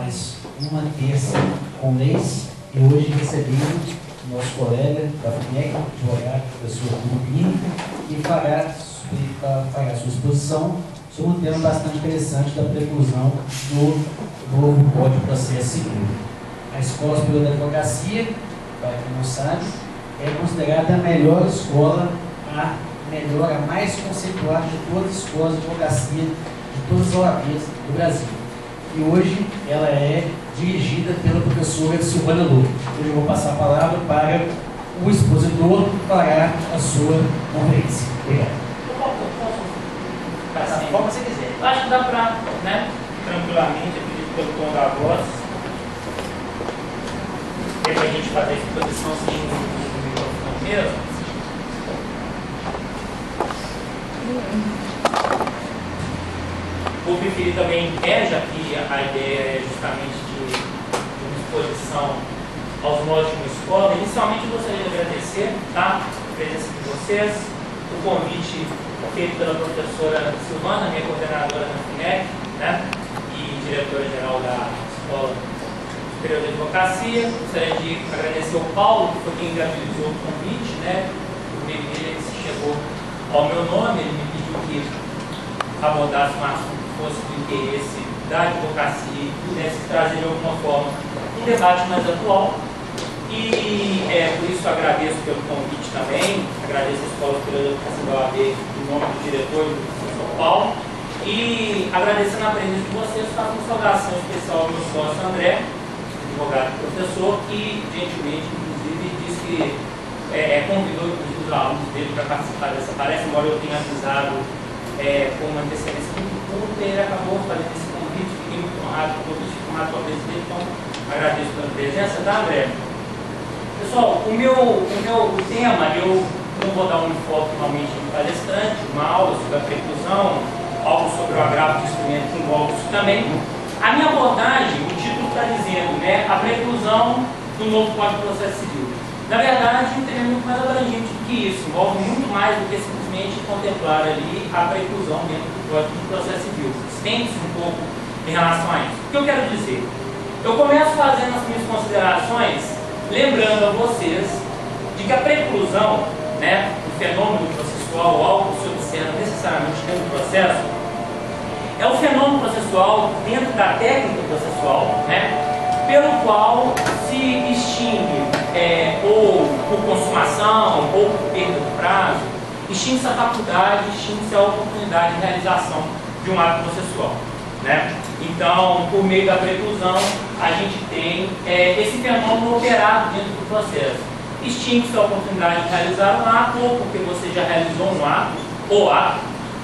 mais uma terça com leis e hoje recebemos nosso colega da FUNEC, advogado, professor clínica, que fará a sua exposição sobre um tema bastante interessante da preclusão do novo Código de Processo Civil. A Escola Superior da Advocacia, para quem não sabe, é considerada a melhor escola, a melhor, a mais conceituada de todas as escolas de advocacia, de todas as OABs do Brasil. E hoje ela é dirigida pela professora Silvana Lobo. Hoje eu vou passar a palavra para o expositor para a sua conferência. Obrigado. Assim, como você quiser. Eu acho que dá para, né, tranquilamente, acredito pelo tom da voz. É para a gente fazer a exposição assim no microfone mesmo. Vou preferir também, já que a ideia é justamente de uma exposição aos modos de uma escola. Inicialmente, eu gostaria de agradecer, tá, a presença de vocês, o convite feito pela professora Silvana, minha coordenadora da FUNEC, né, e diretora-geral da Escola Superior de Advocacia. Gostaria de agradecer ao Paulo, que foi quem viabilizou o convite, né, o e-mail dele chegou ao meu nome, ele me pediu que abordasse um assunto que fosse do interesse da advocacia e pudesse trazer de alguma forma um debate mais atual. E por isso agradeço pelo convite também, agradeço a Escola Superior de Advocacia da OAB em nome do diretor e do professor Paulo, e agradecendo a presença de vocês, faço uma saudação especial ao meu sócio André, advogado e professor, que gentilmente, inclusive, disse que convidou inclusive os alunos dele para participar dessa palestra, embora eu tenha avisado com uma antecedência muito curta, ele acabou fazendo esse convite, fiquei muito honrado com o convite, fiquei honrado com a presença dele, então agradeço pela presença, tá, André? Pessoal, o tema, eu não vou dar um enfoque normalmente no palestrante, uma aula sobre a preclusão, algo sobre o agravo de instrumento que envolve isso também. A minha abordagem, o título está dizendo, né, a preclusão do novo Código de Processo Civil. Na verdade, o tema é muito mais abrangente do que isso, envolve muito mais do que simplesmente contemplar ali a preclusão dentro do Código de Processo Civil. Estende-se um pouco em relação a isso. O que eu quero dizer? Eu começo fazendo as minhas considerações lembrando a vocês de que a preclusão, né, o fenômeno processual, algo que se observa necessariamente dentro do processo, é o fenômeno processual dentro da técnica processual, né, pelo qual se extingue, ou por consumação, ou por perda de prazo, extingue-se a faculdade, extingue-se a oportunidade de realização de um ato processual. Né? Então, por meio da preclusão, a gente tem esse fenômeno operado dentro do processo. Extingue-se a oportunidade de realizar um ato, ou porque você já realizou um ato,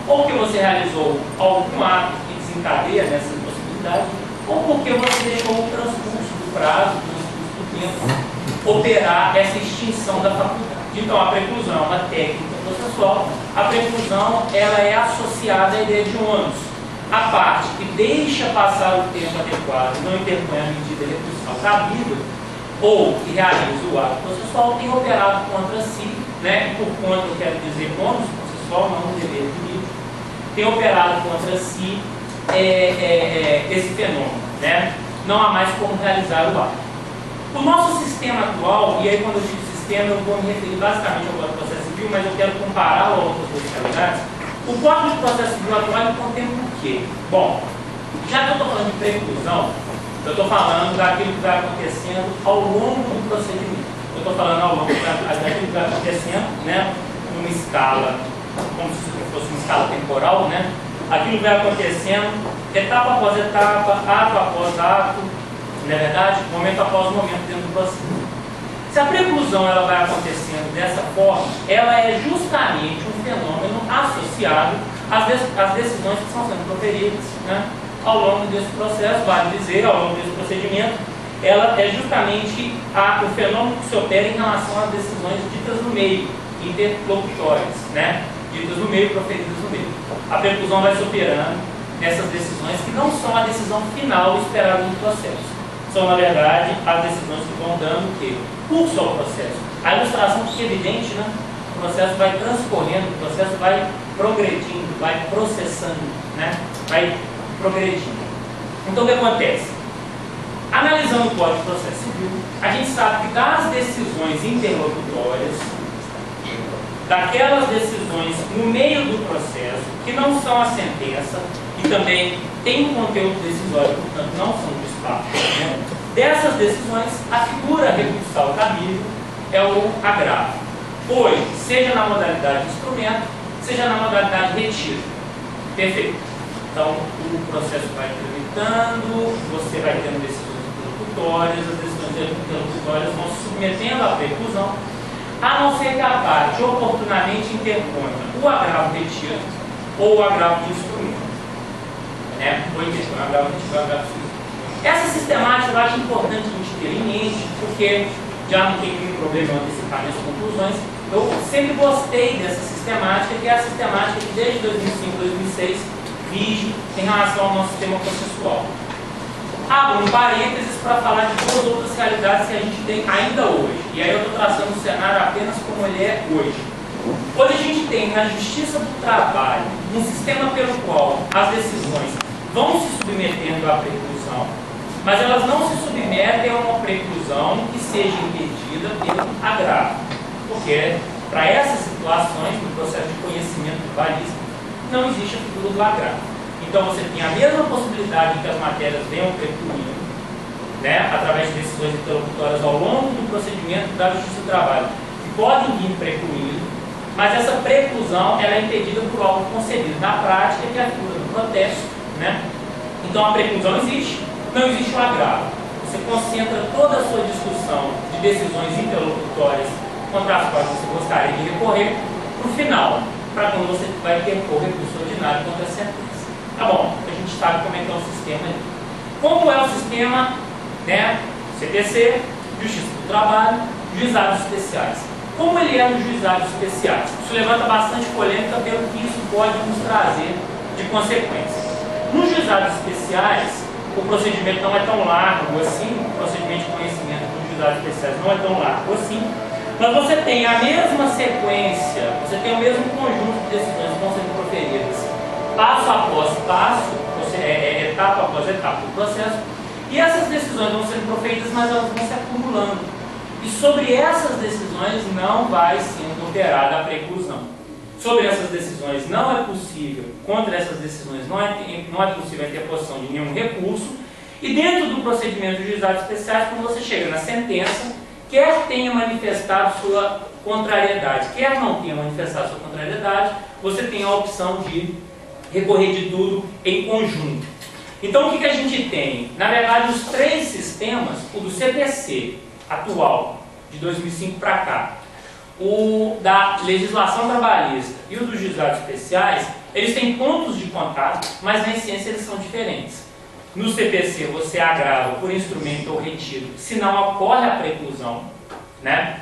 ou porque você realizou algum ato que desencadeia nessas possibilidades, ou porque você deixou o transcurso do prazo, o transcurso do tempo, operar essa extinção da faculdade. Então, a preclusão é uma técnica processual. A preclusão ela é associada à ideia de ônus. A parte que deixa passar o tempo adequado e não interpõe a medida recursal cabível, ou que realiza o ato processual, tem operado contra si, né? Por conta, eu quero dizer, ônus processual, não um dever jurídico, tem operado contra si esse fenômeno, né? Não há mais como realizar o ato. O nosso sistema atual, e aí quando eu digo sistema, eu vou me referir basicamente ao Código de Processo Civil, mas eu quero compará-lo a outras modalidades. O Código de Processo Civil atual contempla o quê? Bom, já que eu estou falando de preclusão, eu estou falando daquilo que vai acontecendo ao longo do procedimento. Eu estou falando ao longo daquilo que vai acontecendo, né, numa escala, como se fosse uma escala temporal, né? Aquilo que vai acontecendo, etapa após etapa, ato após ato, não é verdade? Momento após momento dentro do processo. Se a preclusão ela vai acontecendo dessa forma, ela é justamente um fenômeno associado às decisões que estão sendo proferidas, né, ao longo desse processo, vale dizer, ao longo desse procedimento, ela é justamente o fenômeno que se opera em relação às decisões ditas no meio, interlocutórias, né, ditas no meio, proferidas no meio. A preclusão vai se operando nessas decisões que não são a decisão final esperada no processo. São, na verdade, as decisões que vão dando o quê? Curso ao processo. A ilustração fica evidente, né? O processo vai transcorrendo, o processo vai progredindo, vai processando, né? Vai progredindo. Então, o que acontece? Analisando o Código de Processo Civil, a gente sabe que das decisões interlocutórias, daquelas decisões no meio do processo, que não são a sentença, e também tem um conteúdo decisório, portanto não são despacho, né? Dessas decisões, a figura recursal cabível é o agravo, pois, seja na modalidade de instrumento, seja na modalidade de retiro. Perfeito. Então, o processo vai tramitando, você vai tendo decisões interlocutórias, as decisões interlocutórias vão se submetendo à preclusão, a não ser que a parte oportunamente interponha o agravo retiro ou o agravo de instrumento. Né? Ou interpõe o agravo retiro ou o agravo de instrumento. Essa sistemática eu acho importante a gente ter em mente, porque já não tem nenhum problema em antecipar minhas conclusões. Eu sempre gostei dessa sistemática, que é a sistemática que desde 2005, 2006 vige em relação ao nosso sistema processual. Abro um parênteses para falar de duas outras realidades que a gente tem ainda hoje. E aí eu estou traçando o cenário apenas como ele é hoje. Hoje a gente tem na Justiça do Trabalho um sistema pelo qual as decisões vão se submetendo à preclusão, mas elas não se submetem a uma preclusão que seja impedida pelo agravo. Porque para essas situações, no processo de conhecimento trabalhista, não existe a figura do agravo. Então você tem a mesma possibilidade de que as matérias venham precluindo, né, através de decisões interlocutórias ao longo do procedimento da Justiça do Trabalho, que podem vir precluindo, mas essa preclusão ela é impedida por algo concebido na prática, que é a figura do protesto. Né? Então a preclusão existe, não existe o agravo. Você concentra toda a sua discussão de decisões interlocutórias contra as quais você gostaria de recorrer para o final, para quando você vai interpor recurso ordinário contra a sentença. Tá bom, a gente sabe como é que é o sistema aí. Como é o sistema, né? CPC, Justiça do Trabalho, Juizados Especiais. Como ele é nos Juizados Especiais? Isso levanta bastante polêmica pelo que isso pode nos trazer de consequências. Nos Juizados Especiais, o procedimento não é tão largo assim, o procedimento de conhecimento dos Juizados Especiais não é tão largo assim, mas você tem a mesma sequência, você tem o mesmo conjunto de decisões que vão sendo proferidas passo após passo, etapa após etapa do processo, e essas decisões vão sendo proferidas, mas elas vão se acumulando. E sobre essas decisões não vai sendo operada a preclusão. Sobre essas decisões não é possível, contra essas decisões não é possível a interposição de nenhum recurso, e dentro do procedimento de juizados especiais, quando você chega na sentença, quer tenha manifestado sua contrariedade, quer não tenha manifestado sua contrariedade, você tem a opção de recorrer de tudo em conjunto. Então o que a gente tem? Na verdade, os três sistemas, o do CPC atual, de 2005 para cá, o da legislação trabalhista e o dos juizados especiais, eles têm pontos de contato, mas na essência eles são diferentes. No CPC você agrava por instrumento ou retiro, se não ocorre a preclusão, né?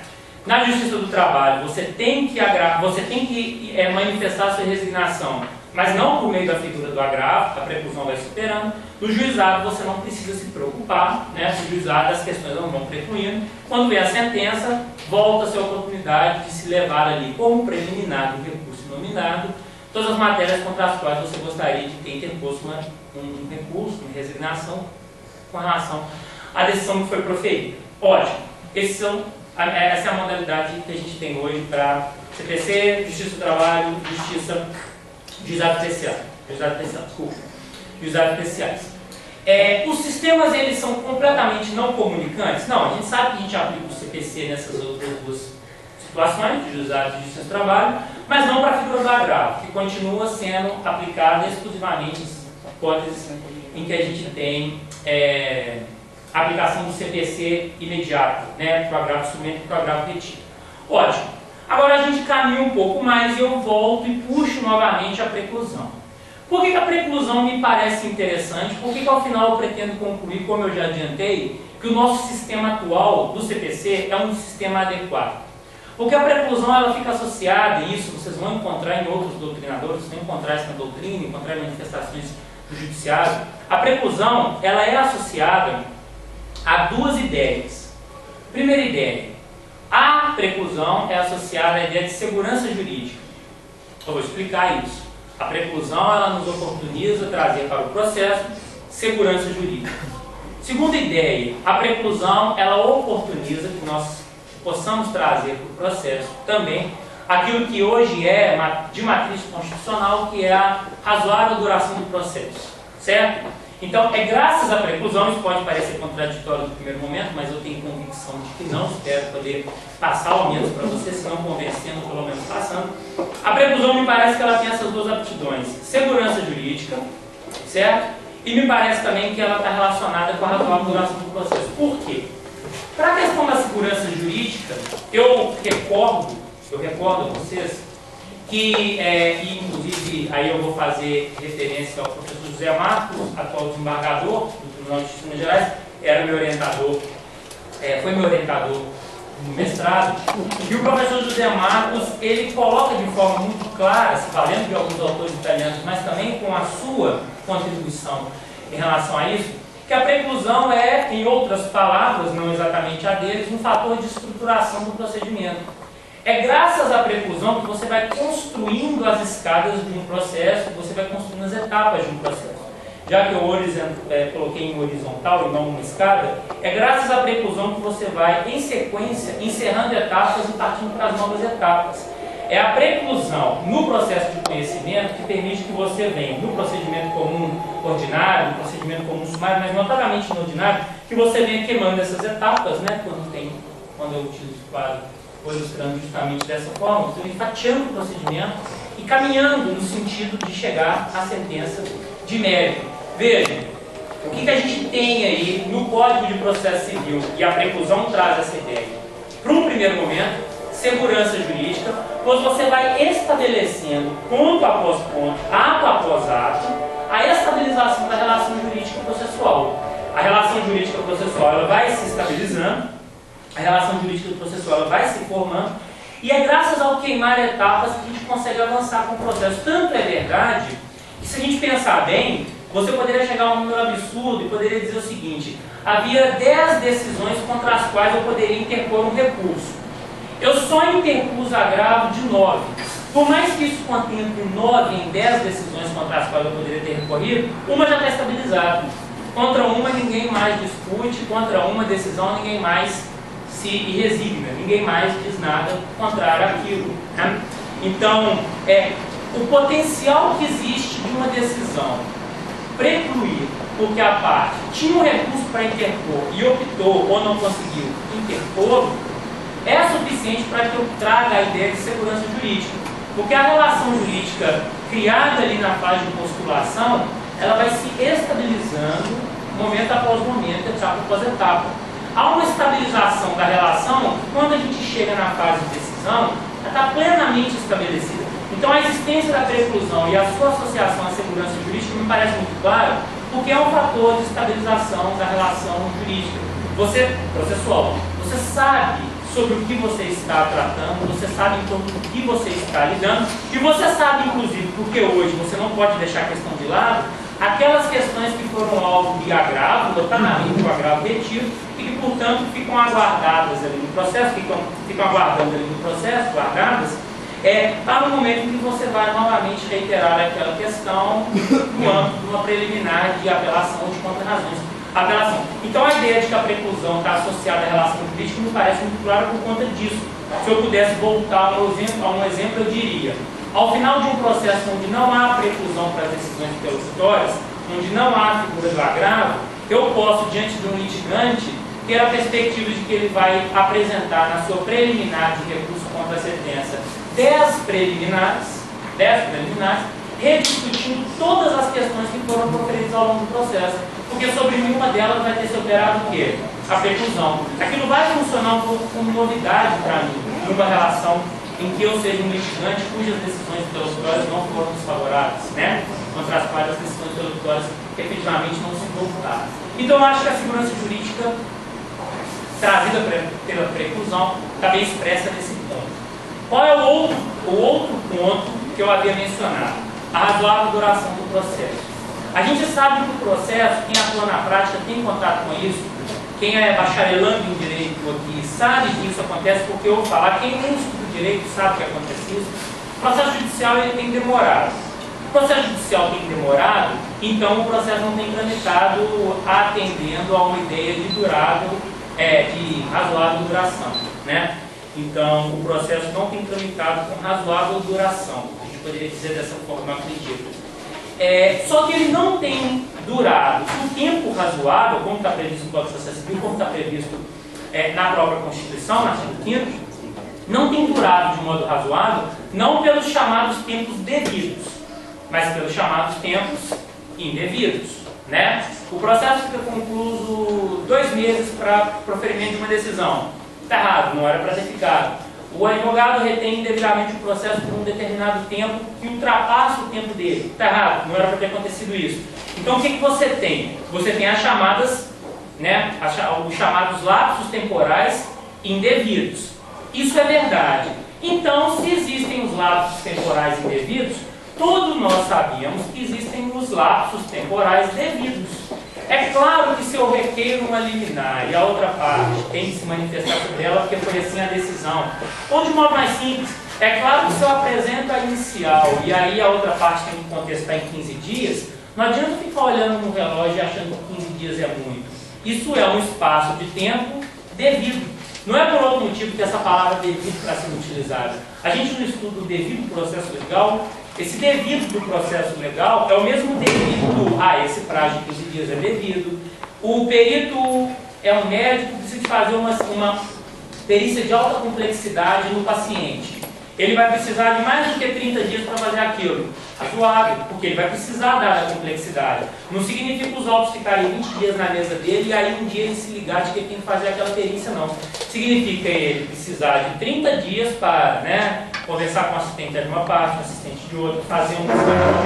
Na Justiça do Trabalho você tem que manifestar sua resignação, mas não por meio da figura do agravo, a preclusão vai superando. No juizado você não precisa se preocupar, né? No juizado as questões não vão precluindo. Quando vem a sentença, volta-se a oportunidade de se levar ali como preliminar do recurso nominado todas as matérias contra as quais você gostaria de ter interposto um recurso, uma resignação com relação à decisão que foi proferida. Ótimo. Essa é a modalidade que a gente tem hoje para CPC, Justiça do Trabalho, Juizados Especiais. Juizados Especiais. Os sistemas eles são completamente não comunicantes? Não, a gente sabe que a gente aplica o CPC nessas outras duas situações, de Juizados e Justiça do Trabalho, mas não para a figura do agravo, que continua sendo aplicada exclusivamente nas hipóteses em que a gente tem a aplicação do CPC imediato, né, para o agravo instrumento e para o agravo retiro. Ótimo. Agora a gente caminha um pouco mais e eu volto e puxo novamente a preclusão. Por que a preclusão me parece interessante? Porque ao final eu pretendo concluir, como eu já adiantei, que o nosso sistema atual do CPC é um sistema adequado. Porque a preclusão ela fica associada, e isso vocês vão encontrar em outros doutrinadores, vocês vão encontrar isso na doutrina, encontrar em manifestações do judiciário. A preclusão ela é associada a duas ideias. Primeira ideia, a preclusão é associada à ideia de segurança jurídica. Eu vou explicar isso. A preclusão ela nos oportuniza trazer para o processo segurança jurídica. Segunda ideia, a preclusão, ela oportuniza que nós possamos trazer para o processo também aquilo que hoje é de matriz constitucional, que é a razoável duração do processo, certo? Então, é graças à preclusão, isso pode parecer contraditório no primeiro momento, mas eu tenho convicção de que não, espero poder passar ao menos para você, se não convencendo, pelo menos passando. A preclusão me parece que ela tem essas duas aptidões, segurança jurídica, certo? E me parece também que ela está relacionada com a razoável duração do processo. Por quê? Para a questão da segurança jurídica, eu recordo a vocês que, inclusive, aí eu vou fazer referência ao professor José Marcos, atual desembargador do Tribunal de Justiça de Minas Gerais, era meu orientador, foi meu orientador no mestrado, e o professor José Marcos, ele coloca de forma muito clara, se valendo de alguns autores italianos, mas também com a sua contribuição em relação a isso, que a preclusão é, em outras palavras, não exatamente a deles, um fator de estruturação do procedimento. É graças à preclusão que você vai construindo as escadas de um processo, você vai construindo as etapas de um processo. Já que eu coloquei em horizontal e não uma escada, é graças à preclusão que você vai, em sequência, encerrando etapas e partindo para as novas etapas. É a preclusão no processo de conhecimento que permite que você venha no procedimento comum ordinário, no procedimento comum sumário, mas notadamente no ordinário, que você venha queimando essas etapas, né? Quando eu utilizo o quadro, vou ilustrando justamente dessa forma, você vem fatiando o procedimento e caminhando no sentido de chegar à sentença de mérito. Veja, o que a gente tem aí no Código de Processo Civil, e a preclusão traz essa ideia. Para um primeiro momento, segurança jurídica, pois você vai estabelecendo, ponto após ponto, ato após ato, a estabilização da relação jurídica processual. A relação jurídica processual ela vai se estabilizando, a relação jurídica processual ela vai se formando, e é graças ao queimar etapas que a gente consegue avançar com o processo. Tanto é verdade que, se a gente pensar bem, você poderia chegar a um número absurdo e poderia dizer o seguinte: havia 10 decisões contra as quais eu poderia interpor um recurso. Eu só interpus agravo de 9. Por mais que isso contemple 9 em 10 decisões contra as quais eu poderia ter recorrido, uma já está estabilizada. Contra uma ninguém mais discute, contra uma decisão ninguém mais se resigna, ninguém mais diz nada contrário àquilo, né? Então, o potencial que existe de uma decisão precluir, porque a parte tinha um recurso para interpor e optou ou não conseguiu interpor, é suficiente para que eu traga a ideia de segurança jurídica. Porque a relação jurídica criada ali na fase de postulação, ela vai se estabilizando momento após momento, etapa após etapa. Há uma estabilização da relação que, quando a gente chega na fase de decisão, ela está plenamente estabelecida. Então, a existência da preclusão e a sua associação à segurança jurídica me parece muito claro, porque é um fator de estabilização da relação jurídica. Processual, você sabe sobre o que você está tratando, você sabe em torno do que você está lidando, e você sabe, inclusive, porque hoje você não pode deixar a questão de lado, aquelas questões que foram alvo de agravo, notadamente o agravo retido, e que, portanto, ficam aguardadas ali no processo, ficam aguardando ali no processo, guardadas, para o momento em que você vai novamente reiterar aquela questão no âmbito de uma preliminar de apelação ou de contra-razões. Apelação. Então, a ideia de que a preclusão está associada à relação jurídica me parece muito clara por conta disso. Se eu pudesse voltar a um exemplo, eu diria: ao final de um processo onde não há preclusão para as decisões interlocutórias, onde não há figura do agravo, eu posso, diante de um litigante, ter a perspectiva de que ele vai apresentar na sua preliminar de recurso contra a sentença 10 preliminares, rediscutindo todas as questões que foram proferidas ao longo do processo, porque sobre nenhuma delas vai ter se operado o quê? A preclusão. Aquilo vai funcionar como novidade para mim, numa relação em que eu seja um litigante cujas decisões interlocutórias não foram desfavoráveis, né? Contra as quais as decisões interlocutórias efetivamente não se voltaram. Então, eu acho que a segurança jurídica trazida pela preclusão está bem expressa nesse ponto. Qual é o outro ponto que eu havia mencionado? A razoável duração do processo. A gente sabe que o processo, quem atua na prática tem contato com isso, quem é bacharelando em direito aqui sabe que isso acontece, porque eu vou falar, quem nem estuda direito sabe que acontece isso. O processo judicial ele tem demorado. O processo judicial tem demorado então o processo não tem tramitado atendendo a uma ideia de de razoável duração, né? Então, o processo não tem tramitado com razoável duração, a gente poderia dizer dessa forma, acredito. Só que ele não tem durado um tempo razoável, como está previsto no Código de Processo Civil, como está previsto na própria Constituição, no artigo 5º, não tem durado de modo razoável, não pelos chamados tempos devidos, mas pelos chamados tempos indevidos, né? O processo fica concluso 2 meses para proferimento de uma decisão. Está errado, não era para ter ficado. O advogado retém indevidamente o processo por um determinado tempo que ultrapassa o tempo dele. Está errado, não era para ter acontecido isso. Então o que você tem? Você tem as chamadas, né, os chamados lapsos temporais indevidos. Isso é verdade. Então, se existem os lapsos temporais indevidos, todos nós sabemos que existem os lapsos temporais devidos. É claro que se eu requeiro uma liminar e a outra parte tem que se manifestar sobre ela porque foi assim a decisão, ou de modo mais simples, é claro que se eu apresento a inicial e aí a outra parte tem que contestar em 15 dias, não adianta ficar olhando no relógio e achando que 15 dias é muito. Isso é um espaço de tempo devido. Não é por outro motivo que essa palavra devido está sendo utilizada. A gente no estudo do devido processo legal, esse devido do processo legal é o mesmo devido esse prazo de 15 dias é devido. O perito é um médico que precisa fazer uma perícia de alta complexidade no paciente. Ele vai precisar de mais do que 30 dias para fazer aquilo. Razoável, porque ele vai precisar da complexidade. Não significa os autos ficarem 20 dias na mesa dele e aí um dia ele se ligar de que ele tem que fazer aquela perícia, não. Significa ele precisar de 30 dias para, né, conversar com o assistente de uma parte, com o assistente de outra, fazer uma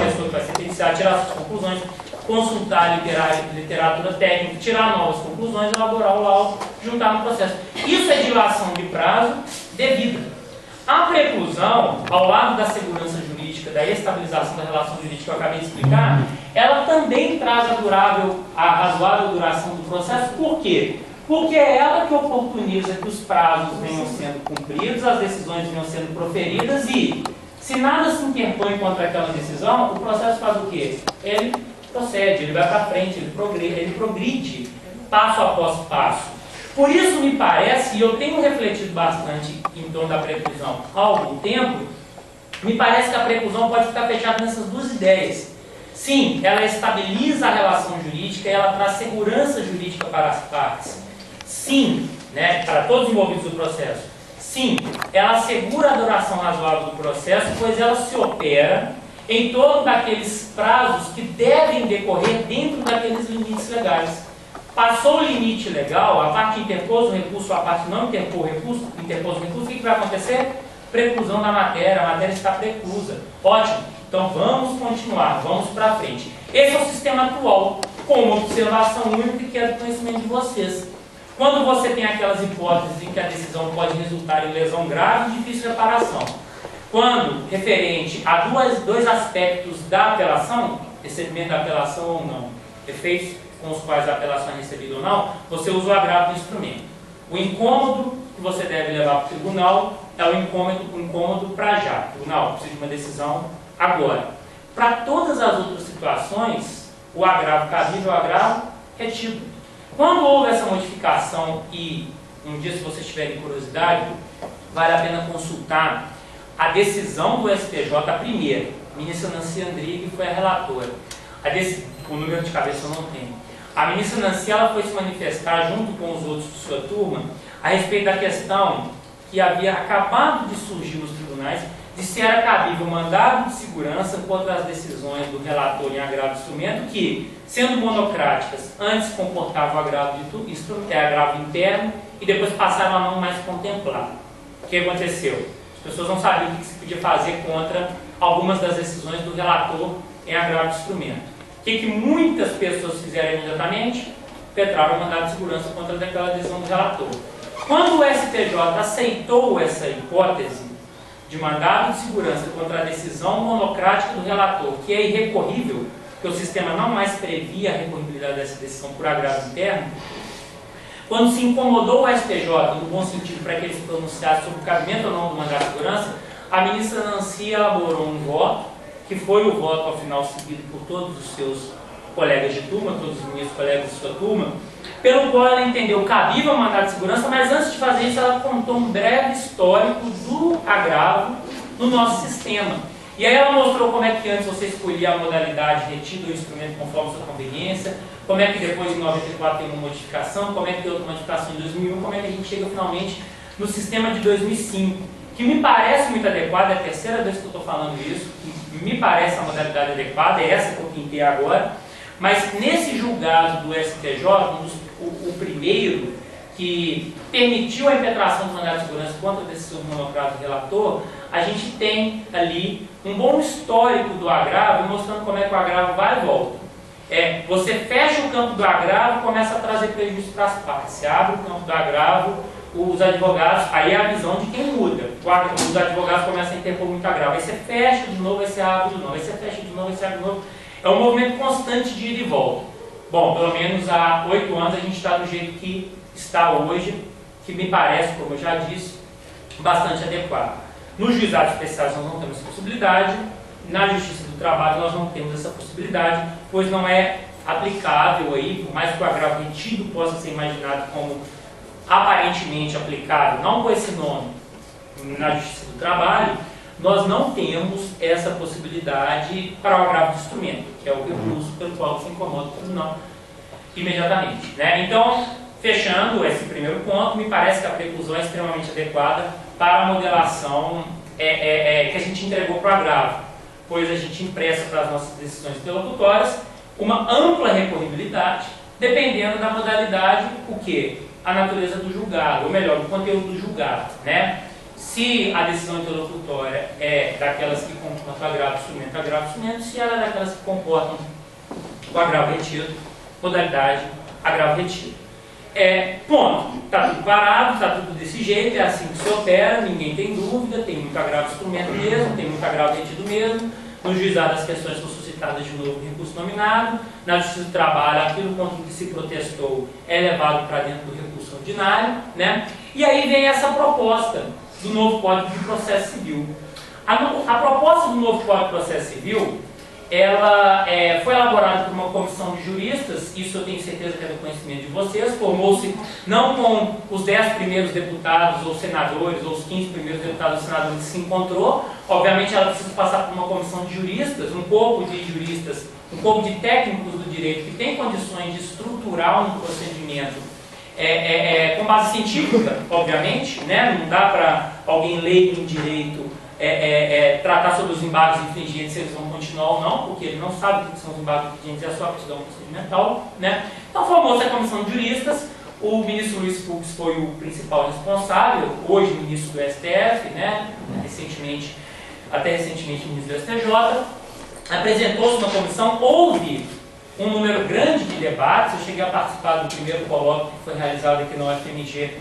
pessoa que vai se periciar, tirar suas conclusões, consultar literatura técnica, tirar novas conclusões, elaborar o laudo, juntar no processo. Isso é dilação de prazo devida. A preclusão, ao lado da segurança jurídica, da estabilização da relação jurídica que eu acabei de explicar, ela também traz a razoável duração do processo. Por quê? Porque é ela que oportuniza que os prazos venham sendo cumpridos, as decisões venham sendo proferidas e, se nada se interpõe contra aquela decisão, o processo faz o quê? Ele procede, ele vai para frente, ele progride passo após passo. Por isso me parece, e eu tenho refletido bastante em torno da preclusão há algum tempo, me parece que a preclusão pode ficar fechada nessas duas ideias. Sim, ela estabiliza a relação jurídica e ela traz segurança jurídica para as partes. Sim, né, para todos os envolvidos no processo. Sim, ela assegura a duração razoável do processo, pois ela se opera em torno daqueles prazos que devem decorrer dentro daqueles limites legais. Passou o limite legal, a parte interpôs o recurso, a parte não interpôs o recurso, o que vai acontecer? Preclusão da matéria, a matéria está preclusa. Ótimo, então vamos continuar, vamos para frente. Esse é o sistema atual, com uma observação única que é do conhecimento de vocês. Quando você tem aquelas hipóteses em que a decisão pode resultar em lesão grave e difícil reparação, quando referente a dois aspectos da apelação, recebimento da apelação ou não, efeitos com os quais a apelação é recebida ou não, você usa o agravo do instrumento. O incômodo que você deve levar para o tribunal é o incômodo para já. O tribunal precisa de uma decisão agora. Para todas as outras situações, o agravo cabível, o agravo retido. Quando houve essa modificação e um dia, se vocês tiverem curiosidade, vale a pena consultar a decisão do STJ, a primeira. A ministra Nancy Andrighi foi a relatora. O número de cabeça eu não tenho. A ministra Nancy ela foi se manifestar junto com os outros de sua turma a respeito da questão que havia acabado de surgir nos tribunais de se era cabível mandado de segurança contra as decisões do relator em agravo de instrumento que, sendo monocráticas, antes comportavam agravo interno e depois passaram a não mais contemplar. O que aconteceu? As pessoas não sabiam o que se podia fazer contra algumas das decisões do relator em agravo de instrumento. O que muitas pessoas fizeram imediatamente? Petraram o mandado de segurança contra aquela decisão do relator. Quando o STJ aceitou essa hipótese de mandado de segurança contra a decisão monocrática do relator, que é irrecorrível, porque o sistema não mais previa a recorribilidade dessa decisão por agravo interno, quando se incomodou o STJ, no bom sentido, para que ele se pronunciasse sobre o cabimento ou não do mandado de segurança, a ministra Nancy elaborou um voto, que foi o voto ao final seguido por todos os seus colegas de turma, todos os ministros colegas de sua turma, pelo qual ela entendeu cabível o mandado de segurança, mas antes de fazer isso ela contou um breve histórico do agravo no nosso sistema. E aí ela mostrou como é que antes você escolhia a modalidade retida do instrumento conforme a sua conveniência, como é que depois em 94 tem uma modificação, como é que tem outra modificação em 2001, como é que a gente chega finalmente no sistema de 2005, que me parece muito adequado, é a terceira vez que eu estou falando isso, que me parece a modalidade adequada, é essa que eu pintei agora, mas nesse julgado do STJ, o primeiro, que permitiu a impetração do mandado de segurança contra a decisão do monocrata do relator, a gente tem ali um bom histórico do agravo, mostrando como é que o agravo vai e volta. Você fecha o campo do agravo e começa a trazer prejuízo para as partes. Você abre o campo do agravo, os advogados, aí é a visão de quem muda. Os advogados começam a interpor muito agravo. Aí você fecha de novo, aí você abre de novo, aí você fecha de novo, aí você abre de novo. É um movimento constante de ida e volta. Bom, pelo menos há 8 anos a gente está do jeito que está hoje, que me parece, como eu já disse, bastante adequado. Nos juizados especiais nós não temos essa possibilidade, na Justiça do Trabalho nós não temos essa possibilidade, pois não é aplicável aí, por mais que o agravo retido possa ser imaginado como aparentemente aplicável, não com esse nome, na Justiça do Trabalho, nós não temos essa possibilidade para o agravo de instrumento, que é o recurso pelo qual se incomoda o tribunal imediatamente, né? Então, fechando esse primeiro ponto, me parece que a preclusão é extremamente adequada para a modelação que a gente entregou para o agravo, pois a gente empresta para as nossas decisões interlocutórias uma ampla recorribilidade, dependendo da modalidade, o quê? A natureza do julgado, ou melhor, o conteúdo do julgado, né? Se a decisão interlocutória é daquelas que comportam agravo instrumento, se ela é daquelas que comportam o agravo retido, modalidade agravo retido. Ponto. Está tudo parado, está tudo desse jeito, é assim que se opera, ninguém tem dúvida, tem muito agravo instrumento mesmo, tem muito agravo retido mesmo. No juizado as questões são suscitadas de novo recurso nominado, na Justiça do Trabalho aquilo contra o que se protestou é levado para dentro do recurso ordinário, né? E aí vem essa proposta do novo Código de Processo Civil. A proposta do novo Código de Processo Civil, ela foi elaborada por uma comissão de juristas, isso eu tenho certeza que é do conhecimento de vocês, formou-se não com os 10 primeiros deputados ou senadores, ou os 15 primeiros deputados ou senadores que se encontrou, obviamente ela precisa passar por uma comissão de juristas, um corpo de juristas, um corpo de técnicos do direito que tem condições de estruturar um procedimento com base científica, obviamente, né? Não dá para alguém leigo em direito tratar sobre os embargos infringentes, se eles vão continuar ou não, porque ele não sabe o que são os embargos infringentes, é só a aptidão procedimental, né? Então formou-se a comissão de juristas, o ministro Luiz Fux foi o principal responsável, hoje ministro do STF, né? Até recentemente ministro do STJ, apresentou-se uma comissão, houve um número grande de debates, eu cheguei a participar do primeiro colóquio que foi realizado aqui na UFMG,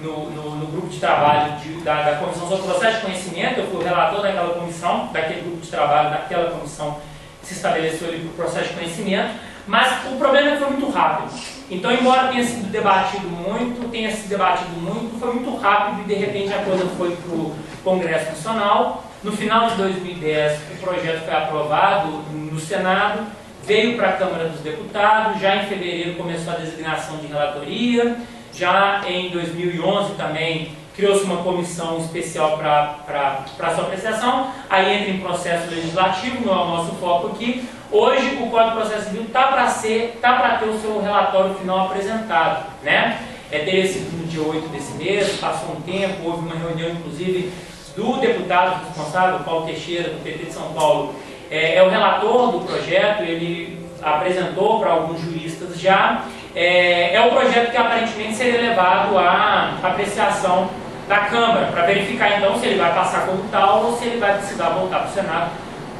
no grupo de trabalho da Comissão sobre o Processo de Conhecimento. Eu fui o relator daquela comissão, daquele grupo de trabalho, daquela comissão que se estabeleceu ali para o processo de conhecimento, mas o problema é que foi muito rápido. Então, embora tenha sido debatido muito, foi muito rápido e de repente a coisa foi para o Congresso Nacional. No final de 2010, o projeto foi aprovado no Senado, veio para a Câmara dos Deputados, já em fevereiro começou a designação de relatoria, já em 2011 também criou-se uma comissão especial para sua apreciação, aí entra em processo legislativo, não é o nosso foco aqui. Hoje o Código de Processo Civil está para ter o seu relatório final apresentado, né? Teria sido no dia 8 desse mês, passou um tempo, houve uma reunião inclusive do deputado responsável, Paulo Teixeira, do PT de São Paulo, é o relator do projeto, ele apresentou para alguns juristas já. É o projeto que aparentemente seria levado à apreciação da Câmara, para verificar então se ele vai passar como tal ou se ele vai precisar voltar para o Senado,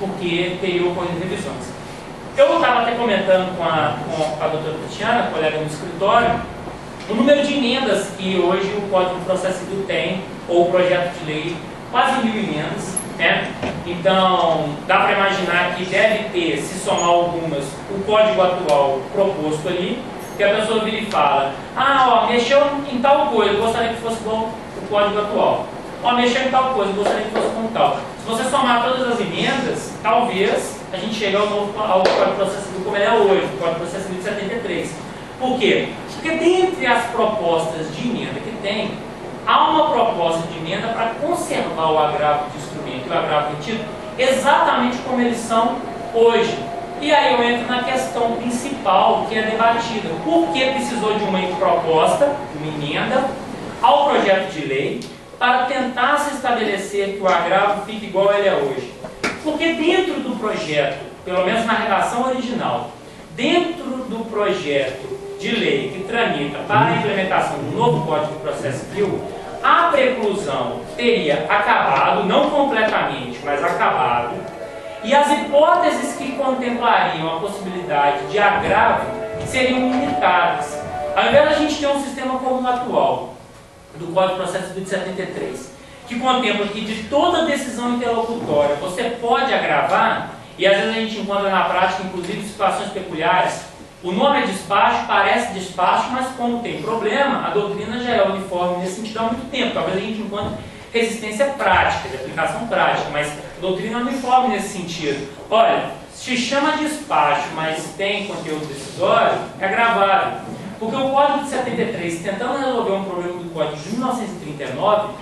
porque teria ocorrido revisões. Eu estava até comentando com a doutora Cristiana, colega no escritório, o número de emendas que hoje o Código de Processo Civil tem, ou o projeto de lei, quase 1000 emendas, né? Então, dá para imaginar que deve ter, se somar algumas, o código atual proposto ali, que a pessoa vira e fala, mexeu em tal coisa, eu gostaria que fosse igual o código atual. Mexeu em tal coisa, eu gostaria que fosse como tal. Se você somar todas as emendas, talvez a gente chega ao Código de Processo Civil como ele é hoje, o Código de Processo Civil de 73. Por quê? Porque dentre as propostas de emenda que tem, há uma proposta de emenda para conservar o agravo de instrumento e o agravo retido exatamente como eles são hoje. E aí eu entro na questão principal que é debatida. Por que precisou de uma proposta, uma emenda, ao projeto de lei para tentar se estabelecer que o agravo fique igual ele é hoje? Porque dentro do projeto, pelo menos na redação original, dentro do projeto de lei que tramita para a implementação do novo Código de Processo Civil, a preclusão teria acabado, não completamente, mas acabado, e as hipóteses que contemplariam a possibilidade de agravo seriam limitadas. Ao invés da gente ter um sistema como o atual, do Código de Processo Civil de 73, que contempla que de toda decisão interlocutória você pode agravar, e às vezes a gente encontra na prática, inclusive, situações peculiares. O nome é despacho, parece despacho, mas como tem problema, a doutrina já é uniforme nesse sentido há muito tempo. Talvez a gente encontre resistência prática, de aplicação prática, mas a doutrina é uniforme nesse sentido. Olha, se chama despacho, mas tem conteúdo decisório, é agravável. Porque o Código de 73, tentando resolver um problema do Código de 1939,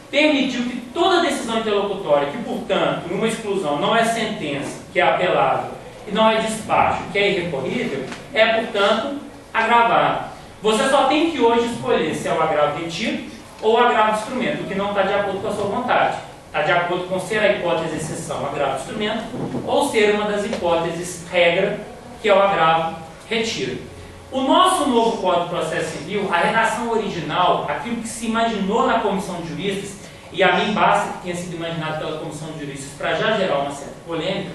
permitiu que toda decisão interlocutória, que, portanto, numa exclusão não é sentença, que é apelável, e não é despacho, que é irrecorrível, é, portanto, agravável. Você só tem que hoje escolher se é o agravo retido ou o agravo de instrumento, o que não está de acordo com a sua vontade. Está de acordo com ser a hipótese exceção, agravo de instrumento, ou ser uma das hipóteses regra, que é o agravo retido. O nosso novo Código de Processo Civil, a redação original, aquilo que se imaginou na Comissão de Juristas, e a mim basta que tenha sido imaginado pela Comissão de Juristas para já gerar uma certa polêmica,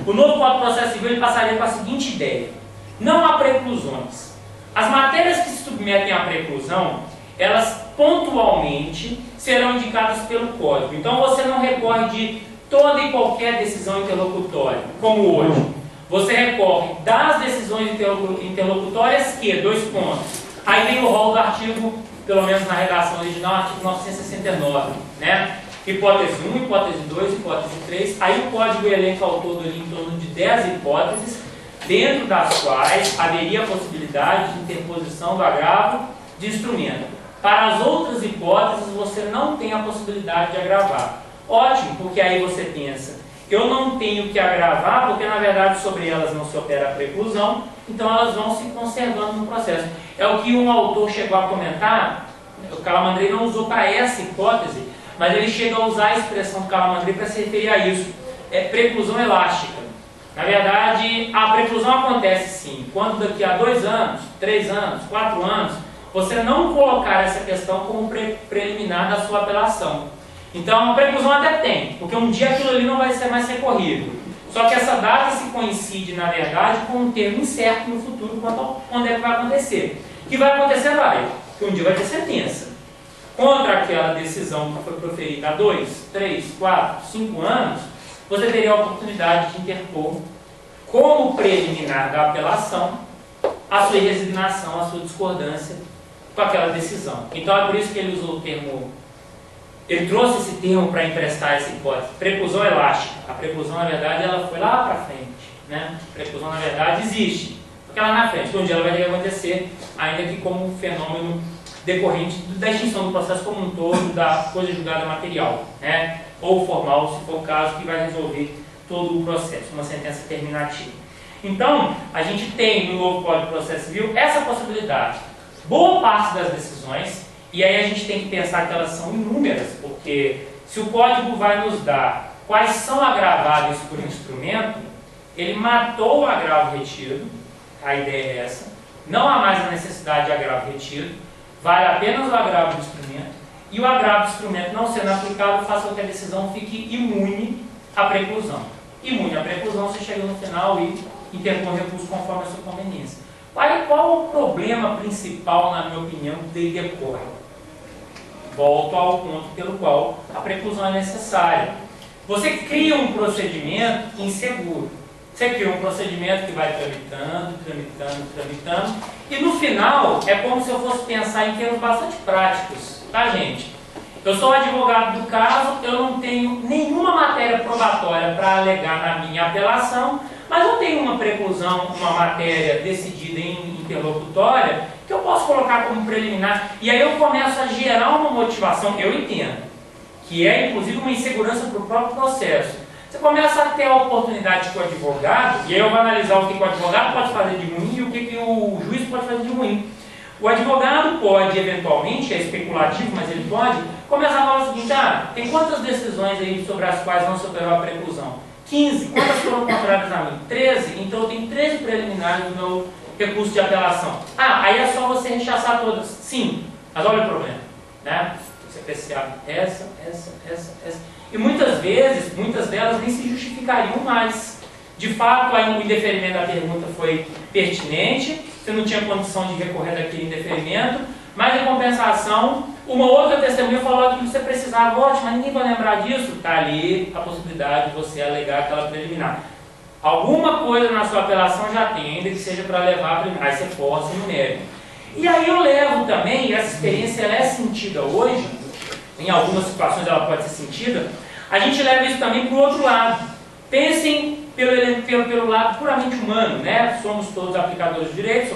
o novo Código de Processo Civil ele passaria com a seguinte ideia: não há preclusões. As matérias que se submetem à preclusão, elas pontualmente serão indicadas pelo Código. Então você não recorre de toda e qualquer decisão interlocutória, como hoje. Você recorre das decisões interlocutórias que, 2 pontos. Aí tem o rol do artigo, pelo menos na redação original, artigo 969, né? Hipótese 1, hipótese 2, hipótese 3. Aí o código elenca ao todo ali em torno de 10 hipóteses, dentro das quais haveria a possibilidade de interposição do agravo de instrumento. Para as outras hipóteses, você não tem a possibilidade de agravar. Ótimo, porque aí você pensa, eu não tenho que agravar, porque na verdade sobre elas não se opera a preclusão, então elas vão se conservando no processo. É o que um autor chegou a comentar, o Calamandrei não usou para essa hipótese, mas ele chega a usar a expressão do Calamandrei para se referir a isso. É preclusão elástica. Na verdade, a preclusão acontece sim, quando daqui a 2 anos, 3 anos, 4 anos, você não colocar essa questão como preliminar da sua apelação. Então, a preclusão até tem, porque um dia aquilo ali não vai ser mais recorrido. Só que essa data se coincide, na verdade, com um termo incerto no futuro quanto a quando é que vai acontecer. O que vai acontecer vai, que um dia vai ter sentença. Contra aquela decisão que foi proferida há 2, 3, 4, 5 anos, você teria a oportunidade de interpor como preliminar da apelação a sua resignação, a sua discordância com aquela decisão. Então é por isso que ele usou o termo, ele trouxe esse termo para emprestar essa hipótese, preclusão elástica. A preclusão, na verdade, ela foi lá para frente, né? A preclusão, na verdade, existe, porque ela na frente, um dia ela vai ter que acontecer, ainda que como um fenômeno decorrente da extinção do processo como um todo, da coisa julgada material, né? Ou formal, se for o caso, que vai resolver todo o processo, uma sentença terminativa. Então, a gente tem no novo Código de Processo Civil essa possibilidade. Boa parte das decisões, e aí a gente tem que pensar que elas são inúmeras, porque se o Código vai nos dar quais são agraváveis por instrumento, ele matou o agravo retido, a ideia é essa, não há mais a necessidade de agravo retido, vale apenas o agravo de instrumento, e o agravo de instrumento não sendo aplicado faz com que a decisão fique imune à preclusão. Imune à preclusão, você chega no final e interpõe recurso conforme a sua conveniência. Aí, qual o problema principal, na minha opinião, dele decorre? Volto ao ponto pelo qual a preclusão é necessária. Você cria um procedimento inseguro. Você cria um procedimento que vai tramitando, e no final é como se eu fosse pensar em termos bastante práticos, tá, gente? Eu sou advogado do caso, eu não tenho nenhuma matéria probatória para alegar na minha apelação, mas eu tenho uma preclusão, uma matéria decidida em interlocutória, que eu posso colocar como preliminar, e aí eu começo a gerar uma motivação, eu entendo, que é inclusive uma insegurança para o próprio processo. Você começa a ter a oportunidade que o advogado, e aí eu vou analisar o que o advogado pode fazer de ruim e o que o juiz pode fazer de ruim. O advogado pode, eventualmente, é especulativo, mas ele pode, começar a falar o seguinte: tem quantas decisões aí sobre as quais não se operou a preclusão? 15. Quantas foram contrárias a mim? 13. Então eu tenho 13 preliminares no meu recurso de apelação. Aí é só você rechaçar todas. Sim, mas olha o problema, né? Você apreciar essa. E muitas vezes, muitas delas nem se justificariam mais. De fato, o indeferimento da pergunta foi pertinente, você não tinha condição de recorrer daquele indeferimento, mas em compensação, uma outra testemunha falou aquilo que você precisava, ótimo, mas ninguém vai lembrar disso. Está ali a possibilidade de você alegar aquela preliminar. Alguma coisa na sua apelação já tem, ainda que seja para levar a preliminar, aí você força no mérito. E aí eu levo também, e essa experiência ela é sentida hoje, em algumas situações ela pode ser sentida, a gente leva isso também para o outro lado. Pensem pelo lado puramente humano, né? Somos todos aplicadores de direito,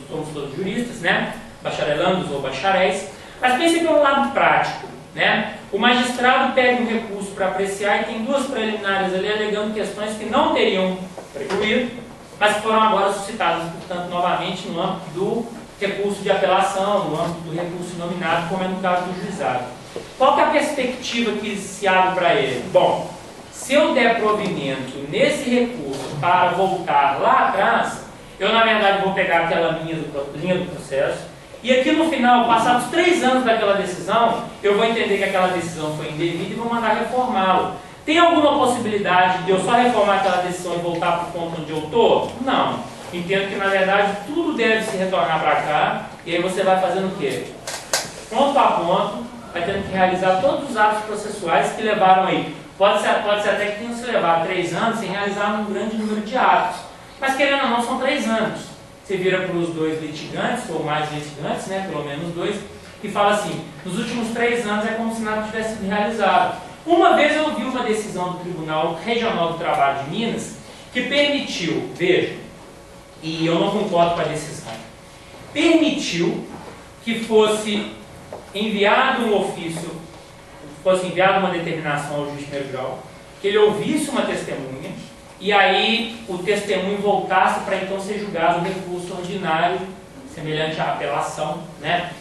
somos todos juristas, né? Bacharelandos ou bacharéis, mas pensem pelo lado prático, né? O magistrado pega um recurso para apreciar e tem duas preliminares ali alegando questões que não teriam precluído, mas que foram agora suscitadas, portanto, novamente no âmbito do recurso de apelação, no âmbito do recurso nominado, como é no caso do juizado. Qual que é a perspectiva que se abre para ele? Bom, se eu der provimento nesse recurso para voltar lá atrás, eu na verdade vou pegar aquela linha do processo, e aqui no final, passados 3 anos daquela decisão, eu vou entender que aquela decisão foi indevida e vou mandar reformá-la. Tem alguma possibilidade de eu só reformar aquela decisão e voltar para o ponto onde eu estou? Não. Entendo que na verdade tudo deve se retornar para cá, e aí você vai fazendo o quê? Ponto a ponto, vai tendo que realizar todos os atos processuais que levaram aí. Pode ser até que tenham se levado 3 anos sem realizar um grande número de atos. Mas querendo ou não, são 3 anos. Você vira para os 2 litigantes, ou mais litigantes, né, pelo menos 2, e fala assim: nos últimos 3 anos é como se nada tivesse sido realizado. Uma vez eu vi uma decisão do Tribunal Regional do Trabalho de Minas que permitiu, veja, e eu não concordo com a decisão, permitiu que fosse enviado um ofício, fosse enviada uma determinação ao juiz de primeiro grau, que ele ouvisse uma testemunha, e aí o testemunho voltasse para então ser julgado no recurso ordinário, semelhante à apelação, né,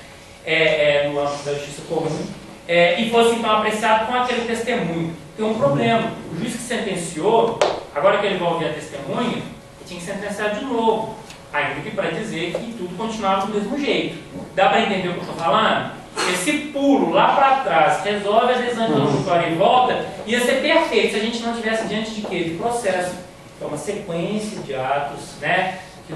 no âmbito da justiça comum, e fosse então apreciado com aquele testemunho. Tem um problema: o juiz que sentenciou, agora que ele vai ouvir a testemunha, ele tinha que sentenciar de novo, ainda que para dizer que tudo continuava do mesmo jeito. Dá para entender o que eu estou falando? Esse pulo lá para trás, resolve a decisão introdutória e volta, ia ser perfeito se a gente não estivesse diante de quê? De processo. É uma sequência de atos, né? Que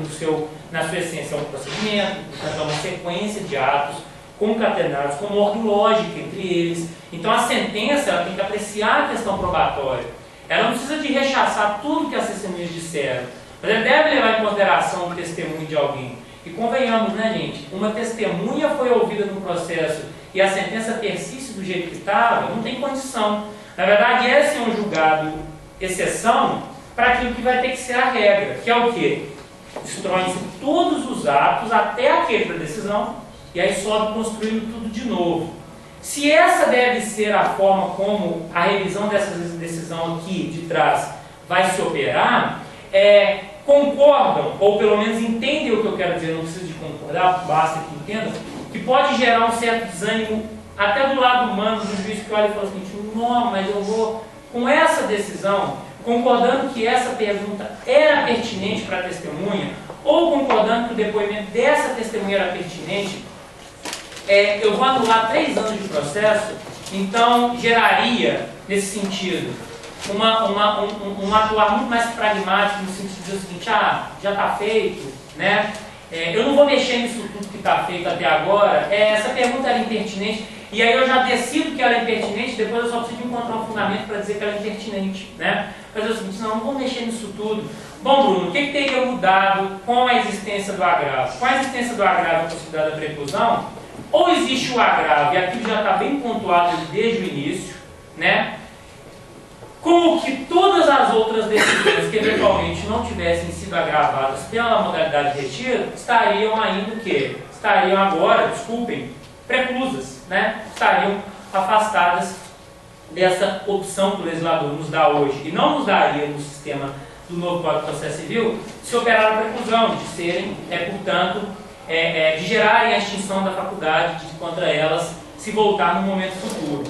na sua essência é um procedimento, portanto é uma sequência de atos concatenados com ordem lógica entre eles. Então a sentença ela tem que apreciar a questão probatória. Ela não precisa de rechaçar tudo que as testemunhas disseram, mas ela deve levar em consideração o testemunho de alguém. E convenhamos, né, gente? Uma testemunha foi ouvida no processo e a sentença persiste do jeito que estava, não tem condição. Na verdade, esse é um julgado exceção para aquilo que vai ter que ser a regra, que é o quê? Destroem-se todos os atos até aquele para decisão e aí sobe construindo tudo de novo. Se essa deve ser a forma como a revisão dessa decisão aqui de trás vai se operar, concordam, ou pelo menos entendem o que eu quero dizer, não preciso de concordar, basta que entendam, que pode gerar um certo desânimo até do lado humano do juiz que olha e fala assim: não, mas eu vou, com essa decisão, concordando que essa pergunta era pertinente para a testemunha, ou concordando que o depoimento dessa testemunha era pertinente, eu vou anular 3 anos de processo. Então geraria, nesse sentido, um atuar muito mais pragmático, no sentido de dizer o seguinte: já está feito, né? Eu não vou mexer nisso tudo que está feito até agora, essa pergunta era impertinente, e aí eu já decido que ela é impertinente, depois eu só preciso encontrar um fundamento para dizer que ela é impertinente, né? Fazer o seguinte: não vou mexer nisso tudo. Bom, Bruno, o que teria mudado com a existência do agravo? Com a existência do agravo e a possibilidade da preclusão, ou existe o agravo, e aquilo já está bem pontuado desde o início, né? Como que todas as outras decisões que eventualmente não tivessem sido agravadas pela modalidade de retiro, estariam ainda o quê? Estariam agora, desculpem, preclusas, né? Estariam afastadas dessa opção que o legislador nos dá hoje, e não nos daria no sistema do novo Código de Processo Civil, se operar a preclusão, de serem, portanto, de gerarem a extinção da faculdade de contra elas se voltar no momento futuro.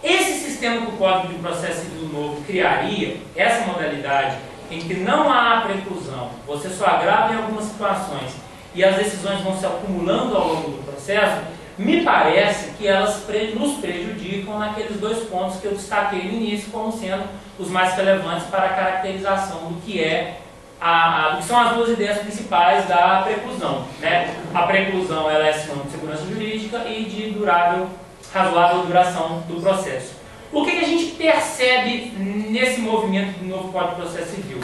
Esse sistema que o Código de Processo Civil novo criaria, essa modalidade em que não há preclusão, você só agrava em algumas situações e as decisões vão se acumulando ao longo do processo, me parece que elas nos prejudicam naqueles dois pontos que eu destaquei no início como sendo os mais relevantes para a caracterização do que do que são as duas ideias principais da preclusão, né? A preclusão ela é sinônimo de segurança jurídica e de razoável duração do processo. O que a gente percebe nesse movimento do novo Código de Processo Civil?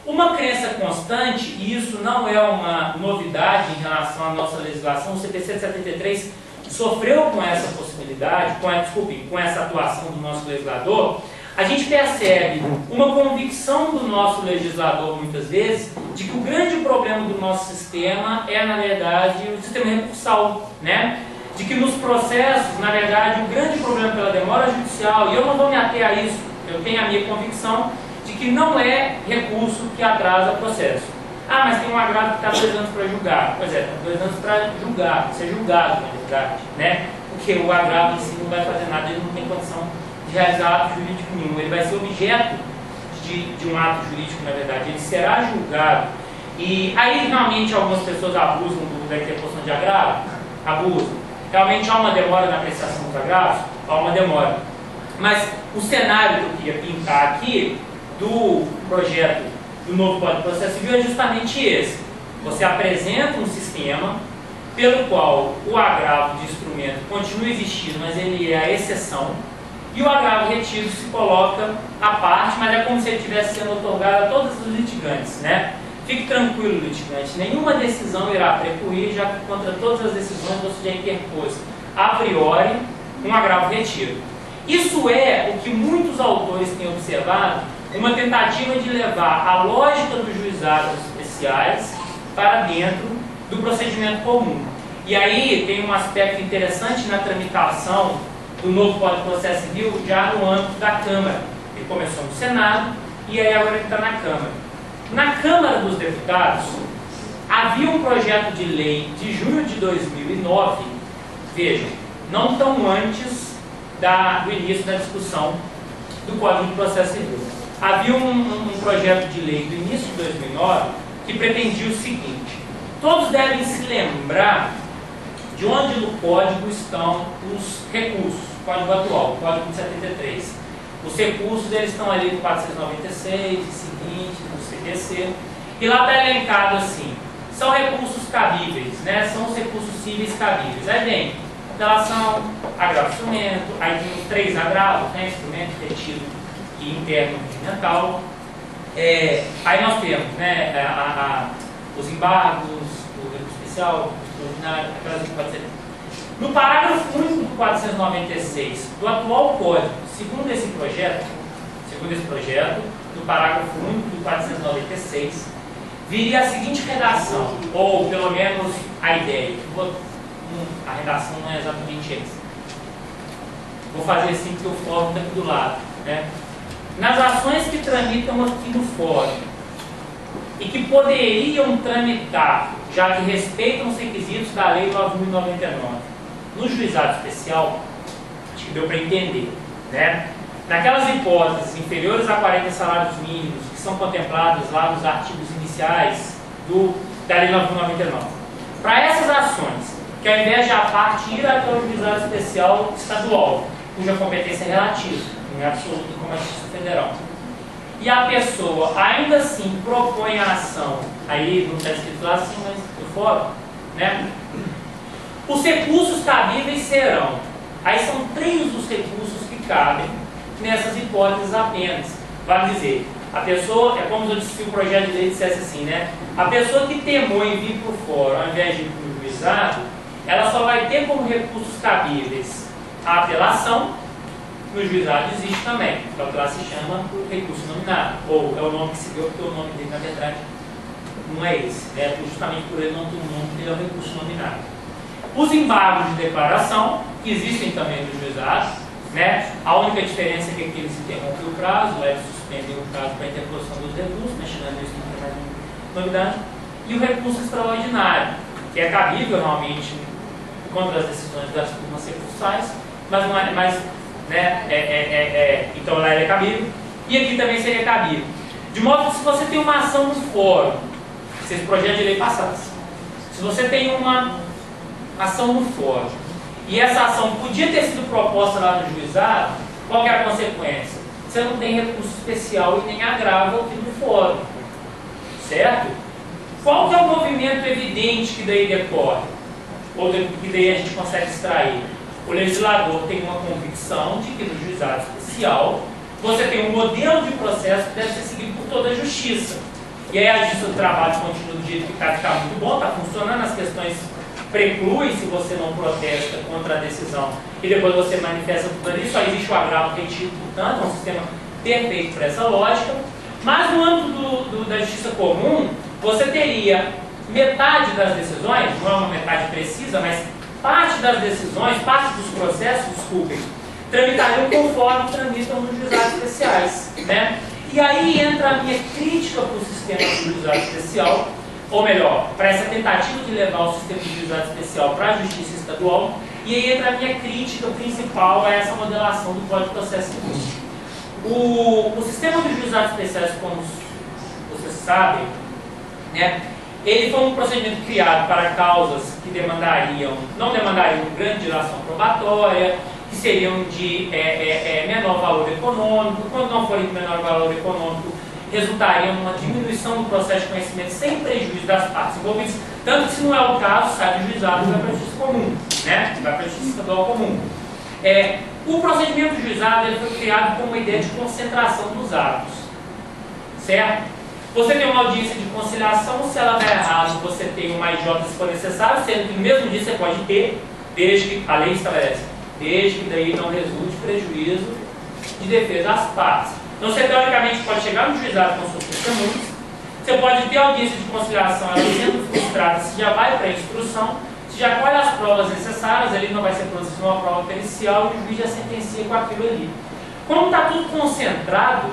Uma crença constante, e isso não é uma novidade em relação à nossa legislação, o CPC de 73 sofreu com essa possibilidade, com essa atuação do nosso legislador. A gente percebe uma convicção do nosso legislador, muitas vezes, de que o grande problema do nosso sistema é, na verdade, o sistema recursal, né? De que nos processos, na verdade, o grande problema pela demora judicial, e eu não vou me ater a isso, eu tenho a minha convicção de que não é recurso que atrasa o processo. Ah, mas tem um agravo que está 2 anos para julgar. Pois é, está 2 anos para julgar, ser julgado, na verdade, né? Porque o agravo em si não vai fazer nada, ele não tem condição de realizar ato jurídico nenhum. Ele vai ser objeto de um ato jurídico, na verdade, ele será julgado. E aí, realmente, algumas pessoas abusam da interposição de agravo? Abusam. Realmente há uma demora na apreciação dos agravos? Há uma demora. Mas o cenário que eu queria pintar aqui do projeto do novo Código de Processo Civil é justamente esse. Você apresenta um sistema pelo qual o agravo de instrumento continua existindo, mas ele é a exceção, e o agravo retido se coloca à parte, mas é como se ele estivesse sendo otorgado a todos os litigantes, né? Fique tranquilo, litigante, nenhuma decisão irá precluir, já que contra todas as decisões você já interpôs a priori um agravo retido. Isso é o que muitos autores têm observado, uma tentativa de levar a lógica dos juizados especiais para dentro do procedimento comum. E aí tem um aspecto interessante na tramitação do novo Código de Processo Civil já no âmbito da Câmara. Ele começou no Senado e aí agora ele está na Câmara. Na Câmara dos Deputados, havia um projeto de lei de junho de 2009, vejam, não tão antes do início da discussão do Código de Processo Civil. Havia um projeto de lei do início de 2009 que pretendia o seguinte: todos devem se lembrar de onde no Código estão os recursos, o Código atual, o Código de 73. Os recursos eles estão ali no 496, e seguinte, no CPC, e lá está elencado assim, são recursos cabíveis, né? São os recursos cíveis cabíveis. Aí vem apelação, agravo instrumento, aí tem os 3 agravos, né? Instrumento, retido e interno regimental. Aí nós temos, né, os embargos, o recurso especial, o extraordinário, aquelas que pode ser. No parágrafo único do 496 do atual Código, segundo esse projeto, no parágrafo único do 496, viria a seguinte redação, ou pelo menos a ideia, a redação não é exatamente essa. Vou fazer assim porque o fórum está aqui do lado, né? Nas ações que tramitam aqui no fórum e que poderiam tramitar, já que respeitam os requisitos da Lei 9.099, no juizado especial, acho que deu para entender, né? Naquelas hipóteses inferiores a 40 salários mínimos que são contempladas lá nos artigos iniciais da Lei 9.099, para essas ações, que ao invés de a parte ir até o juizado especial estadual, cuja competência é relativa, não é absoluta como a Justiça Federal, e a pessoa ainda assim propõe a ação, aí não está escrito lá assim, mas do fórum, né? Os recursos cabíveis serão, aí são 3 os recursos que cabem nessas hipóteses apenas. Vale dizer, a pessoa, é como se o projeto de lei dissesse assim, né? A pessoa que temou em vir para o fórum, ao invés de ir para o juizado, ela só vai ter tem como recursos cabíveis a apelação. No juizado existe também, que é o que lá se chama recurso nominado, ou é o nome que se deu, porque o nome dele, na verdade, não é esse, né? Justamente por ele não ter um nome, ele é o recurso nominado. Os embargos de declaração, que existem também no juizado, né? A única diferença é que aqui eles interrompem o prazo, eles suspendem o prazo para a interposição dos recursos, mexendo nisso não tem mais nenhuma novidade. E o recurso extraordinário, que é cabível realmente contra as decisões das turmas recursais, mas não é mais, né? Então lá ele é cabível, e aqui também seria cabível. De modo que se você tem uma ação no fórum, se esse projeto de lei passasse, se você tem uma ação no fórum, e essa ação podia ter sido proposta lá no juizado, qual que é a consequência? Você não tem recurso especial e nem agravo aqui no fórum, certo? Qual que é o movimento evidente que daí decorre? Ou que daí a gente consegue extrair? O legislador tem uma convicção de que no juizado especial você tem um modelo de processo que deve ser seguido por toda a justiça. E aí a justiça do trabalho continua do jeito que está muito bom, está funcionando, as questões precluem se você não protesta contra a decisão e depois você manifesta tudo ali, só existe o agravo retido, portanto, é um sistema perfeito para essa lógica. Mas no âmbito da justiça comum, você teria metade das decisões, não é uma metade precisa, mas parte das decisões, parte dos processos, desculpem, tramitariam conforme tramitam nos juizados especiais, né? E aí entra a minha crítica para o sistema de juizado especial, ou melhor, para essa tentativa de levar o sistema de juizado especial para a justiça estadual, e aí entra a minha crítica principal a essa modelação do Código de Processo Civil. O sistema de juizados especiais, como vocês sabem, né, ele foi um procedimento criado para causas que não demandariam grande dilação probatória, que seriam de menor valor econômico. Quando não forem de menor valor econômico, resultaria numa diminuição do processo de conhecimento sem prejuízo das partes envolvidas, tanto que se não é o caso, sai do juizado e vai para a justiça comum, né? Vai para a justiça estadual comum. O procedimento do juizado ele foi criado com uma ideia de concentração dos atos, certo? Você tem uma audiência de conciliação, se ela der errado, você tem uma IJ se for necessário, sendo que no mesmo dia você pode ter, desde que a lei estabelece, desde que daí não resulte prejuízo de defesa às partes. Então você teoricamente pode chegar no juizado com suas testemunhas, você pode ter audiência de conciliação, ela sendo frustrada, se já vai para a instrução, se já colhe as provas necessárias, ali não vai ser produzida uma prova pericial e o juiz já sentencia com aquilo ali. Como está tudo concentrado,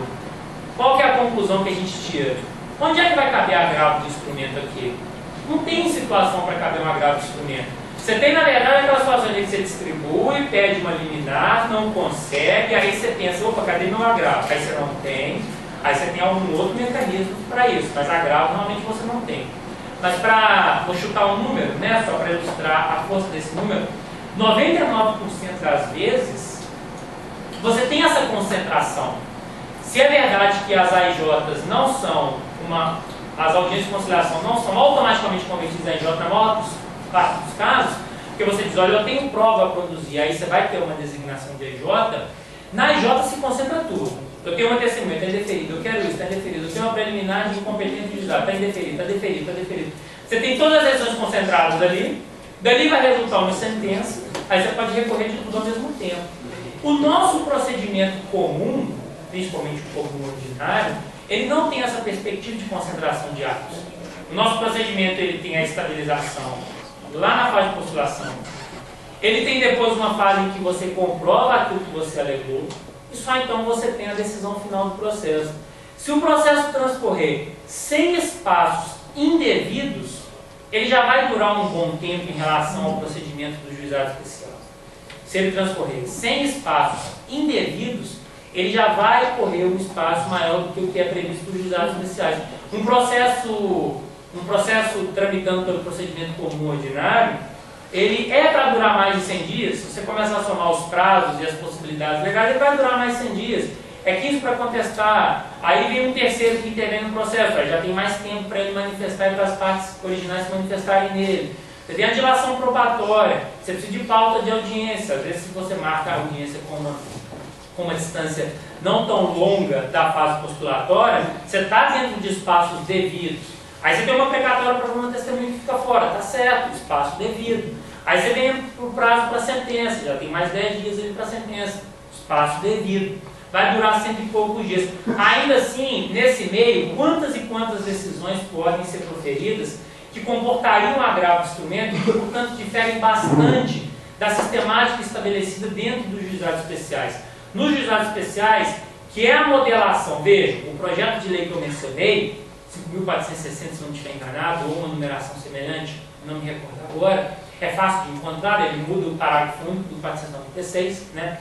qual que é a conclusão que a gente tira? Onde é que vai caber agravo de instrumento aqui? Não tem situação para caber um agravo de instrumento. Você tem, na verdade, aquela situação em que você distribui, pede uma liminar, não consegue, aí você pensa, opa, cadê meu agravo? Aí você não tem, aí você tem algum outro mecanismo para isso, mas agravo normalmente você não tem. Mas vou chutar um número, né, só para ilustrar a força desse número, 99% das vezes, você tem essa concentração. Se é verdade que as AIJs não são as audiências de conciliação não são automaticamente convertidas em AIJ na maior parte dos casos, porque você diz, olha, eu tenho prova a produzir, aí você vai ter uma designação de AIJ, na AIJ se concentra tudo. Eu tenho uma testemunha, está indeferido, eu quero isso, está indeferido, eu tenho uma preliminar de incompetência juizada, está indeferido, está deferido, está deferido. Você tem todas as decisões concentradas ali, dali vai resultar uma sentença, aí você pode recorrer de tudo ao mesmo tempo. O nosso procedimento comum, principalmente o comum ordinário, ele não tem essa perspectiva de concentração de atos. O nosso procedimento ele tem a estabilização lá na fase de postulação. Ele tem depois uma fase em que você comprova aquilo que você alegou e só então você tem a decisão final do processo. Se o processo transcorrer sem espaços indevidos, ele já vai durar um bom tempo em relação ao procedimento do juizado especial. Se ele transcorrer sem espaços indevidos, ele já vai correr um espaço maior do que o que é previsto nos juizados especiais. Um processo tramitando pelo procedimento comum ordinário, ele é para durar mais de 100 dias. Se você começar a somar os prazos e as possibilidades legais, ele vai durar mais de 100 dias. É 15 para contestar, aí vem um terceiro que intervém no processo, aí já tem mais tempo para ele manifestar e para as partes originais se manifestarem nele. Você tem a dilação probatória, você precisa de pauta de audiência. Às vezes, se você marca a audiência com uma distância não tão longa da fase postulatória, você está dentro de espaços devidos. Aí você tem uma precatória para uma testemunha que fica fora, está certo, espaço devido. Aí você vem para o prazo para a sentença, já tem mais 10 dias ali para a sentença, espaço devido. Vai durar 100 e poucos dias. Ainda assim, nesse meio, quantas e quantas decisões podem ser proferidas que comportariam um agravo do instrumento e que, portanto, diferem bastante da sistemática estabelecida dentro dos juizados especiais. Nos juizados especiais, que é a modelação, veja, o projeto de lei que eu mencionei, 5.460, se não estiver enganado, ou uma numeração semelhante, não me recordo agora, é fácil de encontrar, ele muda o parágrafo único do 496, né?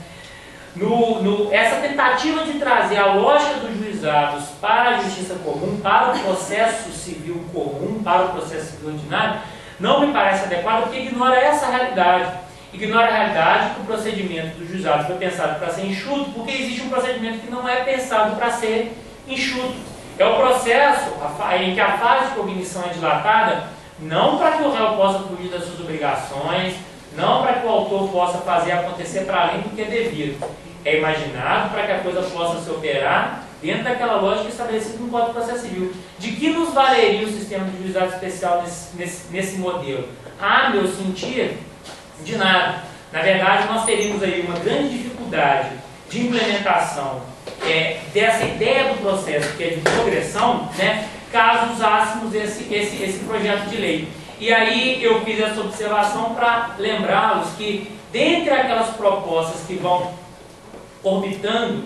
Essa tentativa de trazer a lógica dos juizados para a justiça comum, para o processo civil comum, para o processo civil ordinário, não me parece adequada porque ignora essa realidade. Ignora a realidade que o procedimento dos juizados foi pensado para ser enxuto, porque existe um procedimento que não é pensado para ser enxuto. É o processo em que a fase de cognição é dilatada, não para que o réu possa fugir das suas obrigações, não para que o autor possa fazer acontecer para além do que é devido. É imaginado para que a coisa possa se operar dentro daquela lógica estabelecida no Código de Processo Civil. De que nos valeria o sistema de juizado especial nesse modelo? Ah, meu sentir, de nada. Na verdade, nós teríamos aí uma grande dificuldade de implementação dessa ideia do processo, que é de progressão, né, caso usássemos esse projeto de lei. E aí eu fiz essa observação para lembrá-los que, dentre aquelas propostas que vão orbitando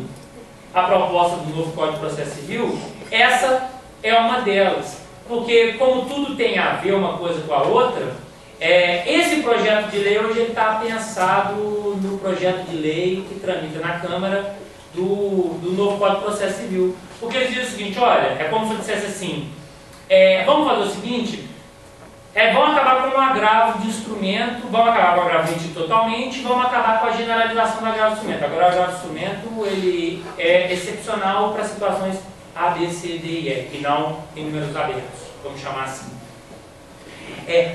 a proposta do novo Código de Processo Civil, essa é uma delas. Porque, como tudo tem a ver uma coisa com a outra, esse projeto de lei hoje está pensado no projeto de lei que tramita na Câmara do novo Código de Processo Civil. Porque eles dizem o seguinte, olha, é como se eu dissesse assim, vamos fazer o seguinte, vamos acabar com um agravo de instrumento, vamos acabar com o agravo emitido totalmente, vamos acabar com a generalização do agravo de instrumento. Agora o agravo de instrumento ele é excepcional para situações A, B, C, D e E, e não em números abertos, vamos chamar assim.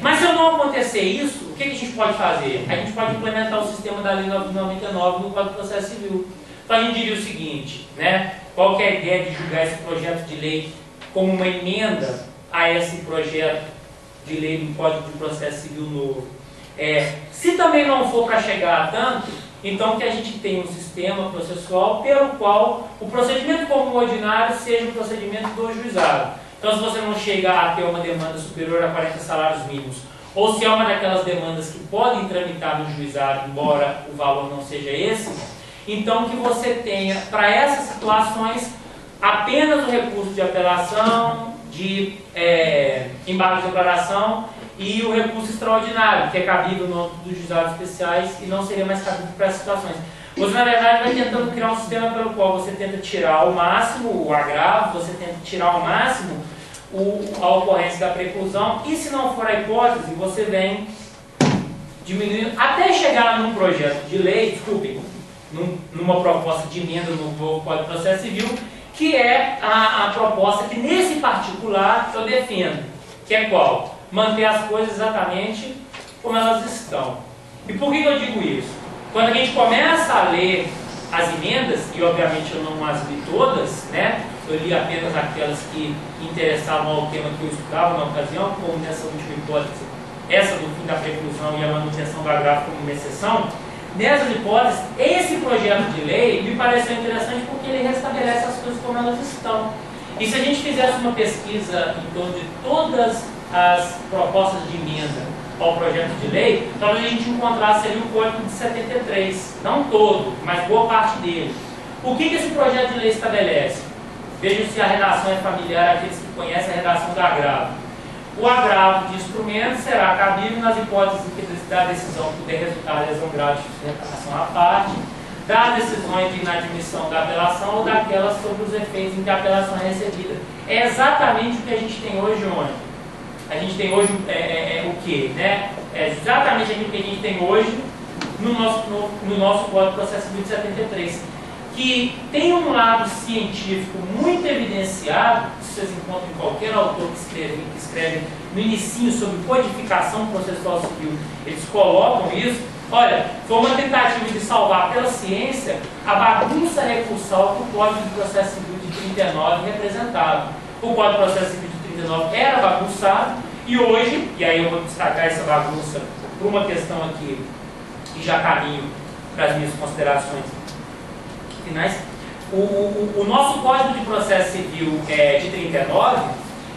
Mas se não acontecer isso, o que a gente pode fazer? A gente pode implementar o sistema da Lei 9.099 no Código de Processo Civil. Então a gente diria o seguinte, né? Qual que é a ideia de julgar esse projeto de lei como uma emenda a esse projeto de lei do Código de Processo Civil novo? Se também não for para chegar a tanto, então que a gente tenha um sistema processual pelo qual o procedimento comum ordinário seja o procedimento do juizado. Então, se você não chega a ter uma demanda superior a 40 salários mínimos, ou se é uma daquelas demandas que podem tramitar no juizado, embora o valor não seja esse, então que você tenha, para essas situações, apenas o recurso de apelação, de embargo de declaração e o recurso extraordinário, que é cabível no âmbito dos juizados especiais e não seria mais cabível para essas situações. Você, na verdade, vai tentando criar um sistema pelo qual você tenta tirar ao máximo o agravo, você tenta tirar ao máximo a ocorrência da preclusão, e se não for a hipótese, você vem diminuindo, até chegar num projeto de lei, desculpem, numa proposta de emenda no novo Código de Processo Civil, que é a proposta que, nesse particular, eu defendo, que é qual? Manter as coisas exatamente como elas estão. E por que eu digo isso? Quando a gente começa a ler as emendas, e obviamente eu não as li todas, né? Eu li apenas aquelas que interessavam ao tema que eu estudava na ocasião, como nessa última hipótese, essa do fim da preclusão e a manutenção do agravo como uma exceção. Nessas hipóteses, esse projeto de lei me pareceu interessante porque ele restabelece as coisas como elas estão. E se a gente fizesse uma pesquisa em torno de todas as propostas de emenda ao projeto de lei, talvez a gente encontrasse ali o Código de 73, não todo, mas boa parte dele. O que esse projeto de lei estabelece? Vejam se a redação é familiar àqueles que conhecem a redação do agravo. O agravo de instrumento será cabível nas hipóteses da decisão que puder resultar lesão grave de sustentação à parte, das decisões de inadmissão da apelação ou daquelas sobre os efeitos em que a apelação é recebida. É exatamente o que a gente tem hoje onde? A gente tem hoje o quê? Né? É exatamente aquilo que a gente tem hoje no nosso Código de Processo Civil de 73, que tem um lado científico muito evidenciado, que vocês encontram em qualquer autor que escreve no inicinho sobre codificação processual civil, eles colocam isso. Olha, foi uma tentativa de salvar pela ciência a bagunça recursal que o Código de Processo Civil de 39 representava. O Código de Processo Civil de 39 era bagunçado e hoje, e aí eu vou destacar essa bagunça por uma questão aqui, e já caminho para as minhas considerações finais, o nosso Código de Processo Civil de 39,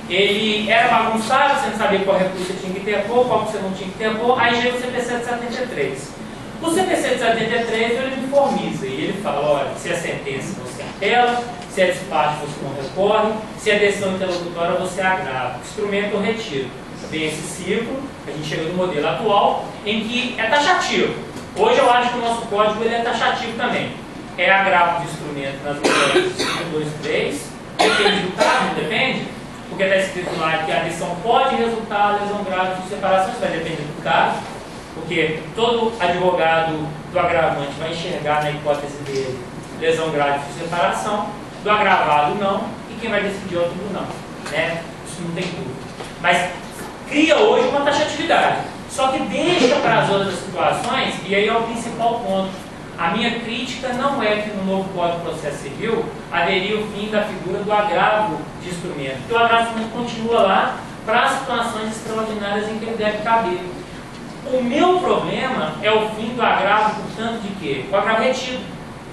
ele era bagunçado, você não sabia qual recurso você tinha que interpor, qual você não tinha que interpor, aí chega o CPC de 73. O CPC de 73 ele uniformiza e ele fala, olha, se é sentença você apela, se é despacho você não recorre, se é decisão interlocutória você agrava, instrumento ou retiro. Tem esse ciclo, a gente chega no modelo atual, em que é taxativo. Hoje eu acho que o nosso código ele é taxativo também. É agravo de instrumento nas modalidades 1, 2, 3, depende do caso, não depende, porque está escrito lá que a decisão pode resultar em lesão grave de separação, isso vai depender do caso, porque todo advogado do agravante vai enxergar na hipótese dele lesão grave de separação, do agravado não, e quem vai decidir é o tribunal, né? Isso não tem dúvida. Mas cria hoje uma taxatividade, só que deixa para as outras situações, e aí é o principal ponto. A minha crítica não é que no novo Código de Processo Civil haveria o fim da figura do agravo de instrumento, porque o agravo de instrumento continua lá para as situações extraordinárias em que ele deve caber. O meu problema é o fim do agravo, portanto, de quê? O agravo retido.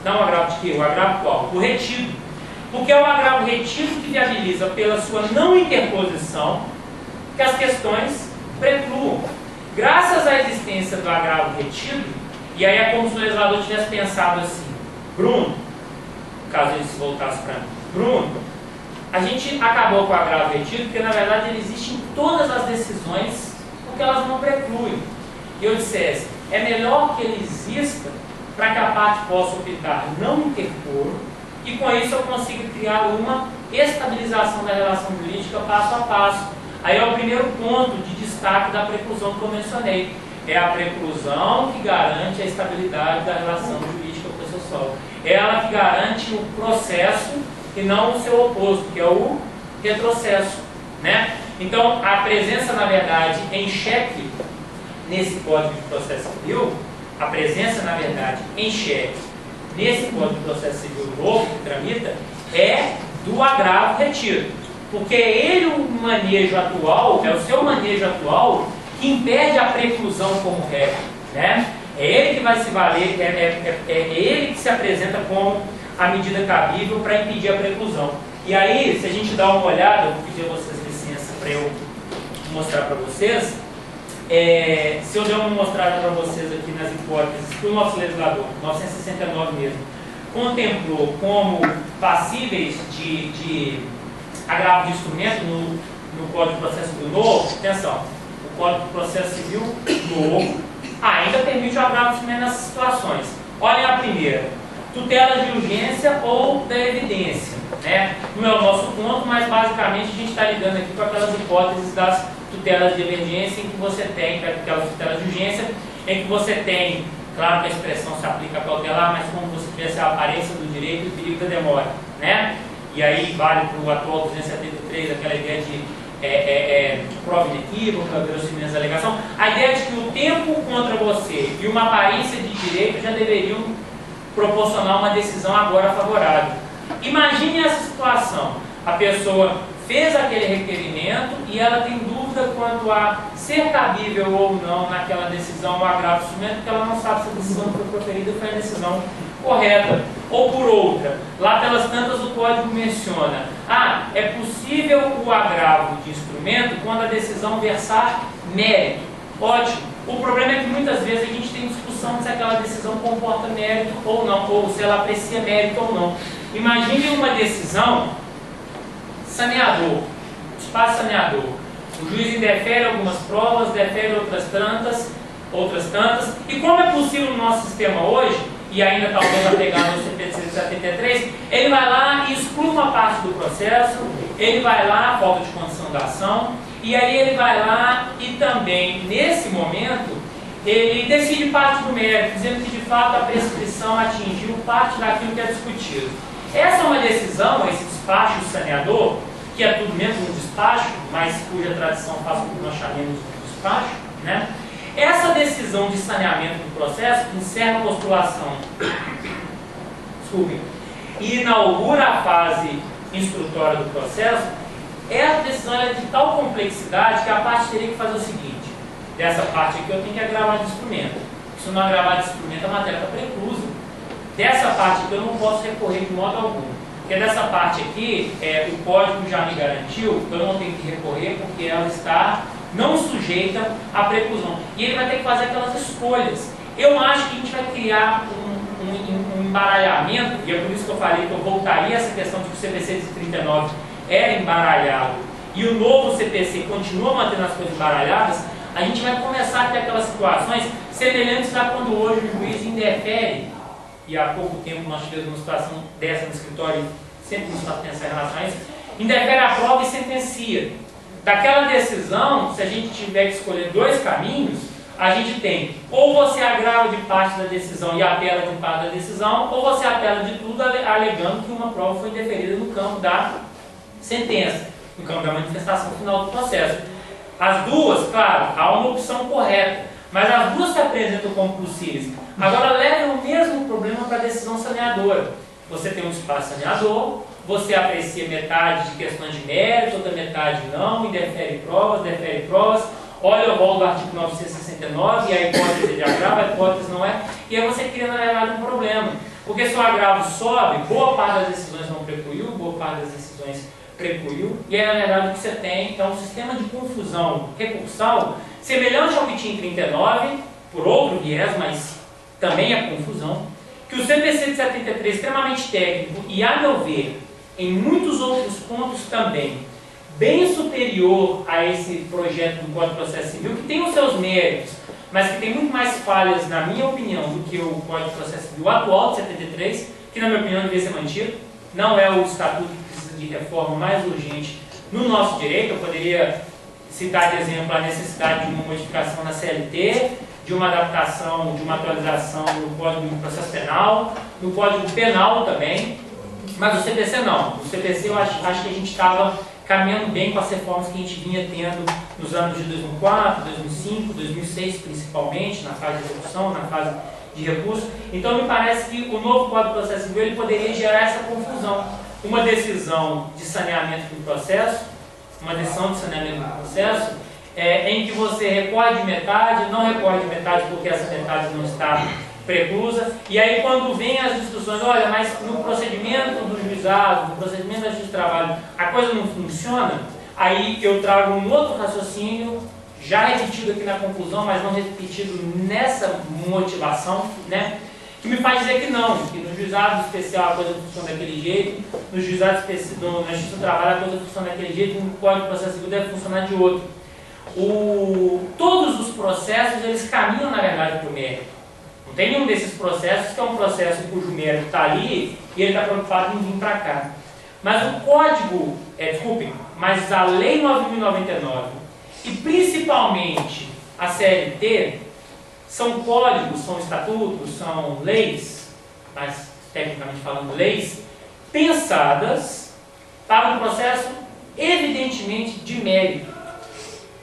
Não o agravo de quê? O agravo qual? O retido. Porque é o agravo retido que viabiliza, pela sua não interposição, que as questões precluam. Graças à existência do agravo retido, e aí é como se o legislador tivesse pensado assim, Bruno, caso ele se voltasse para mim, Bruno, a gente acabou com o agravo retido porque na verdade ele existe em todas as decisões, porque elas não precluem. E eu dissesse, é melhor que ele exista para que a parte possa optar não interpor, e com isso eu consigo criar uma estabilização da relação jurídica passo a passo. Aí é o primeiro ponto de destaque da preclusão que eu mencionei. É a preclusão que garante a estabilidade da relação jurídica processual. É ela que garante o processo e não o seu oposto, que é o retrocesso, né? Então, a presença, na verdade, em xeque nesse Código de Processo Civil, a presença, na verdade, em xeque nesse Código de Processo Civil novo que tramita, é do agravo retido. Porque ele, o manejo atual, é o seu manejo atual que impede a preclusão como regra, né? É ele que vai se valer, é ele que se apresenta como a medida cabível para impedir a preclusão. E aí, se a gente dá uma olhada, eu vou pedir a vocês licença para eu mostrar para vocês, se eu der uma mostrada para vocês aqui nas hipóteses que o nosso legislador, 1969 mesmo, contemplou como passíveis de agravo de instrumento no Código de Processo Civil novo, atenção, o Código de Processo Civil novo ainda permite o agravo de instrumento nessas situações. Olhem a primeira, tutela de urgência ou da evidência, né? Não é o nosso ponto, mas basicamente a gente está lidando aqui com aquelas hipóteses das tutelas de emergência em que você tem, aquelas tutelas de urgência, em que você tem, claro que a expressão se aplica a cautelar, mas como você tivesse a aparência do direito e o perigo da demora, né? E aí vale para o atual 273 aquela ideia de prova inequívoca, verossimilhança da alegação, a ideia de que o tempo contra você e uma aparência de direito já deveriam proporcionar uma decisão agora favorável. Imagine essa situação, a pessoa fez aquele requerimento e ela tem dúvida quanto a ser cabível ou não naquela decisão o agravo de instrumento, porque ela não sabe se a decisão que foi proferida foi a decisão correta. Ou por outra, lá pelas tantas o código menciona, é possível o agravo de instrumento quando a decisão versar mérito. Ótimo. O problema é que muitas vezes a gente tem discussão se aquela decisão comporta mérito ou não, ou se ela aprecia mérito ou não. Imagine uma decisão saneador, espaço saneador. O juiz indefere algumas provas, defere outras tantas, e como é possível no nosso sistema hoje, e ainda talvez apegado ao CPC 73, ele vai lá e exclui uma parte do processo, ele vai lá, falta de condição da ação, e aí ele vai lá e também, nesse momento, ele decide parte do mérito, dizendo que de fato a prescrição atingiu parte daquilo que é discutido. Essa é uma decisão, esse despacho saneador, que é tudo menos um despacho, mas cuja tradição faz com que nós chamemos de despacho, né? Essa decisão de saneamento do processo encerra a postulação, e inaugura a fase instrutória do processo. Essa decisão é de tal complexidade que a parte teria que fazer o seguinte: dessa parte aqui eu tenho que agravar de instrumento. Se eu não agravar de instrumento, a matéria está preclusa. Dessa parte aqui eu não posso recorrer de modo algum. Porque dessa parte aqui, o código já me garantiu que eu não tenho que recorrer porque ela está não sujeita à preclusão. E ele vai ter que fazer aquelas escolhas. Eu acho que a gente vai criar um embaralhamento, e é por isso que eu falei que eu voltaria a essa questão de que o CPC de 39 era embaralhado e o novo CPC continua mantendo as coisas embaralhadas. A gente vai começar a ter aquelas situações semelhantes a quando hoje o juiz indefere, e há pouco tempo nós tivemos uma situação dessa no escritório, sempre nos faz pensar em relação a isso, indefere a prova e sentencia. Daquela decisão, se a gente tiver que escolher dois caminhos, a gente tem, ou você agrava de parte da decisão e apela de parte da decisão, ou você apela de tudo alegando que uma prova foi indeferida no campo da sentença, no campo da manifestação final do processo. As duas, claro, há uma opção correta, mas as duas se apresentam como possíveis. Agora leva o mesmo problema para a decisão saneadora. Você tem um espaço saneador, você aprecia metade de questões de mérito, outra metade não, e defere provas, olha o rol do artigo 969 e a hipótese de agravo, a hipótese não é, e aí você cria na verdade um problema. Porque se o agravo sobe, boa parte das decisões não precluiu, boa parte das decisões precluiu, e aí na verdade o que você tem é um sistema de confusão recursal semelhante ao que tinha em 39, por outro viés, mas também é confusão, que o CPC de 73 é extremamente técnico e, a meu ver, em muitos outros pontos também, bem superior a esse projeto do Código de Processo Civil, que tem os seus méritos, mas que tem muito mais falhas, na minha opinião, do que o Código de Processo Civil atual de 73, que na minha opinião deveria ser mantido. Não é o estatuto que precisa de reforma mais urgente no nosso direito. Eu poderia citar de exemplo a necessidade de uma modificação na CLT, de uma adaptação, de uma atualização no Código de Processo Penal, no Código Penal também, mas o CPC não. O CPC eu acho que a gente estava caminhando bem com as reformas que a gente vinha tendo nos anos de 2004, 2005, 2006 principalmente, na fase de execução, na fase de recurso. Então me parece que o novo Código de Processo Civil ele poderia gerar essa confusão. Uma decisão de saneamento do processo, em que você recorre de metade, não recorre de metade porque essa metade não está preclusa, e aí quando vem as discussões, olha, mas no procedimento do juizado, no procedimento da justiça do trabalho, a coisa não funciona, aí eu trago um outro raciocínio, já repetido aqui na conclusão, mas não repetido nessa motivação, né, que me faz dizer que não, que no juizado especial a coisa funciona daquele jeito, no juizado especial, na justiça do trabalho a coisa funciona daquele jeito, no Código de Processo Civil deve funcionar de outro. Todos os processos, eles caminham na verdade para o mérito. Não tem nenhum desses processos que é um processo cujo mérito está ali e ele está preocupado em vir para cá. Mas o código, mas a Lei 9.099 e principalmente a CLT são códigos, são estatutos, são leis, mas tecnicamente falando leis, pensadas para um processo evidentemente de mérito.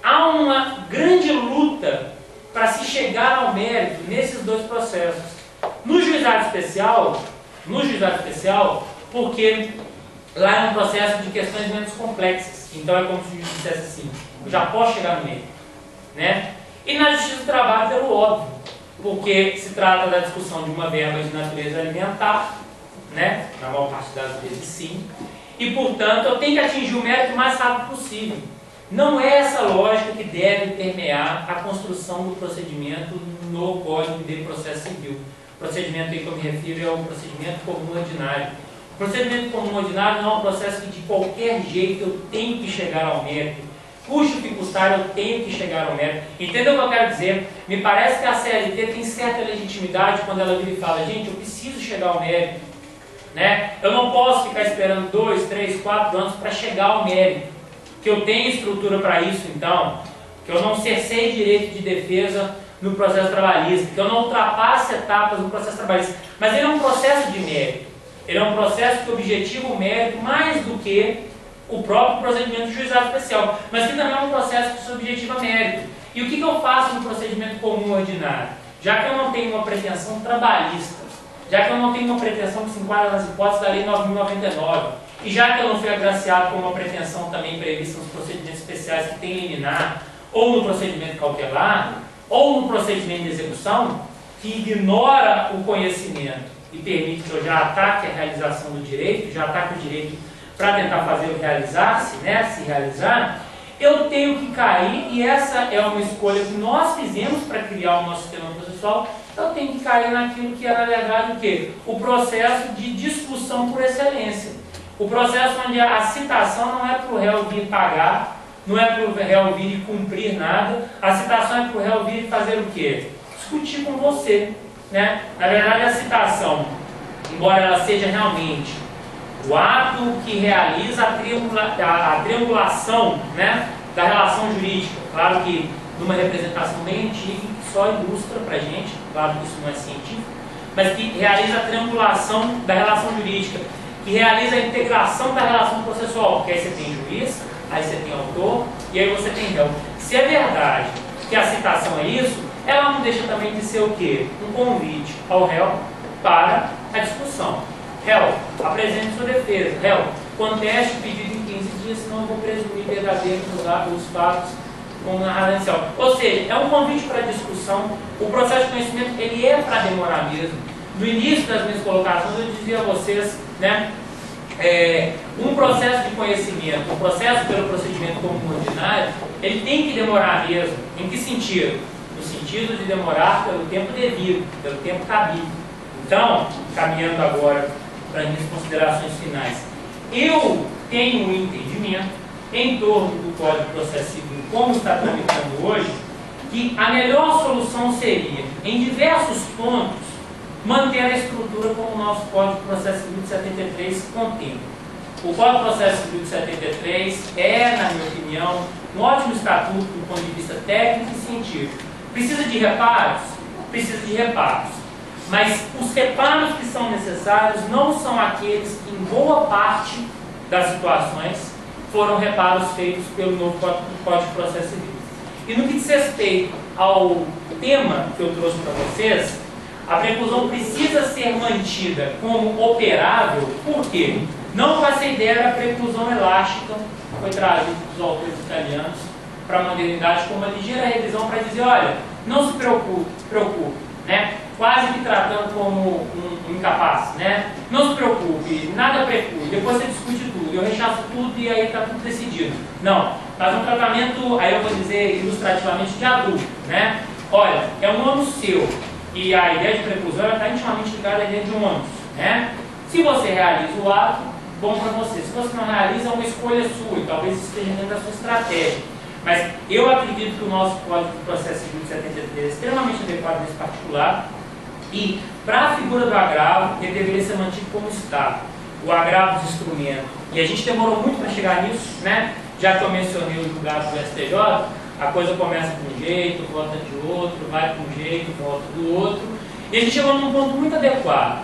Há uma grande luta para se chegar ao mérito nesses dois processos. No juizado especial, porque lá é um processo de questões menos complexas. Então é como se o juiz dissesse assim, eu já posso chegar no mérito, né? E na justiça do trabalho, pelo óbvio, porque se trata da discussão de uma verba de natureza alimentar, né? Na maior parte das vezes sim, e portanto eu tenho que atingir o mérito o mais rápido possível. Não é essa lógica que deve permear a construção do procedimento no Código de Processo Civil. O procedimento a que eu me refiro é o procedimento comum ordinário. O procedimento comum ordinário não é um processo que de qualquer jeito eu tenho que chegar ao mérito. Custe o que custar, eu tenho que chegar ao mérito. Entendeu o que eu quero dizer? Me parece que a CLT tem certa legitimidade quando ela vira e fala, gente, eu preciso chegar ao mérito, né? Eu não posso ficar esperando 2, 3, 4 anos para chegar ao mérito. Que eu tenho estrutura para isso, então, que eu não cerceie direito de defesa no processo trabalhista, que eu não ultrapasse etapas no processo trabalhista. Mas ele é um processo de mérito. Ele é um processo que objetiva o mérito mais do que o próprio procedimento de juizado especial, mas que também é um processo que se objetiva mérito. E o que eu faço no procedimento comum ordinário? Já que eu não tenho uma pretensão trabalhista, já que eu não tenho uma pretensão que se enquadra nas hipóteses da Lei 9.099, e já que eu não fui agraciado com uma pretensão também prevista nos procedimentos especiais que tem liminar, ou no procedimento cautelar, ou no procedimento de execução, que ignora o conhecimento e permite que eu já ataque a realização do direito, já ataque o direito para tentar fazer o realizar-se, né, se realizar, eu tenho que cair, e essa é uma escolha que nós fizemos para criar o nosso sistema processual, eu tenho que cair naquilo que é, na verdade, o quê? O processo de discussão por excelência. O processo onde a citação não é para o réu vir pagar, não é para o réu vir e cumprir nada, a citação é para o réu vir e fazer o quê? Discutir com você, né? Na verdade, a citação, embora ela seja realmente o ato que realiza a triangulação, né, da relação jurídica, claro que numa representação bem antiga, que só ilustra para a gente, claro que isso não é científico, mas que realiza a triangulação da relação jurídica, que realiza a integração da relação processual, porque aí você tem juiz, aí você tem autor e aí você tem réu. Se é verdade que a citação é isso, ela não deixa também de ser o quê? Um convite ao réu para a discussão. Réu, apresente sua defesa. Réu, conteste o pedido em 15 dias, senão eu vou presumir verdadeiro os fatos como narrado inicial. Ou seja, é um convite para a discussão. O processo de conhecimento, ele é para demorar mesmo. No início das minhas colocações, eu dizia a vocês, né, um processo de conhecimento, um processo pelo procedimento comum ordinário, ele tem que demorar mesmo. Em que sentido? No sentido de demorar pelo tempo devido, pelo tempo cabível. Então, caminhando agora para as minhas considerações finais, eu tenho um entendimento em torno do Código de Processo Civil, como está tramitando hoje, que a melhor solução seria, em diversos pontos, manter a estrutura como o nosso Código de Processo Civil de 73 contempla. O Código de Processo Civil de 73 é, na minha opinião, um ótimo estatuto do ponto de vista técnico e científico. Precisa de reparos? Precisa de reparos. Mas os reparos que são necessários não são aqueles que, em boa parte das situações, foram reparos feitos pelo novo Código de Processo Civil. E no que diz respeito ao tema que eu trouxe para vocês, a preclusão precisa ser mantida como operável, por quê? Não com essa ideia da preclusão elástica, que foi trazida dos autores italianos para a modernidade, como uma ligeira revisão para dizer, olha, não se preocupe, né? Quase que tratando como um incapaz, né? Não se preocupe, nada preclui, depois você discute tudo, eu rechaço tudo e aí está tudo decidido. Não, faz um tratamento, aí eu vou dizer ilustrativamente, de adulto, né? Olha, é um ônus seu, e a ideia de preclusão está intimamente ligada à ideia de um ônus, né? Se você realiza o ato, bom para você. Se você não realiza, é uma escolha sua, e talvez isso esteja dentro da sua estratégia. Mas eu acredito que o nosso Código de Processo Civil de 73 é extremamente adequado nesse particular, e para a figura do agravo, ele deveria ser mantido como está. O agravo dos instrumentos. E a gente demorou muito para chegar nisso, né? Já que eu mencionei o julgado do STJ, a coisa começa de um jeito, volta de outro, vai de um jeito, volta do outro. E a gente chegou num ponto muito adequado.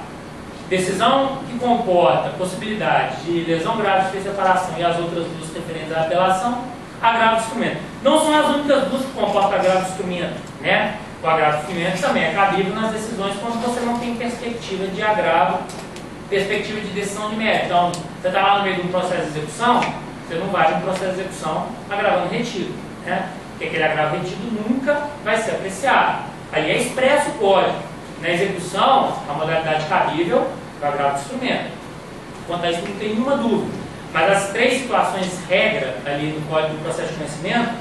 Decisão que comporta possibilidade de lesão grave de separação e as outras duas referentes à apelação, agravo do instrumento. Não são as únicas duas que comportam agravo do instrumento, né? O agravo do instrumento também é cabível nas decisões quando você não tem perspectiva de agravo, perspectiva de decisão de mérito. Então, você está lá no meio de um processo de execução, você não vai no processo de execução agravando retido, né? Porque aquele agravo retido nunca vai ser apreciado. Ali é expresso o código. Na execução, a modalidade cabível é o agravo do instrumento. Quanto a isso, não tem nenhuma dúvida. Mas as três situações regra ali no Código do Processo de Conhecimento,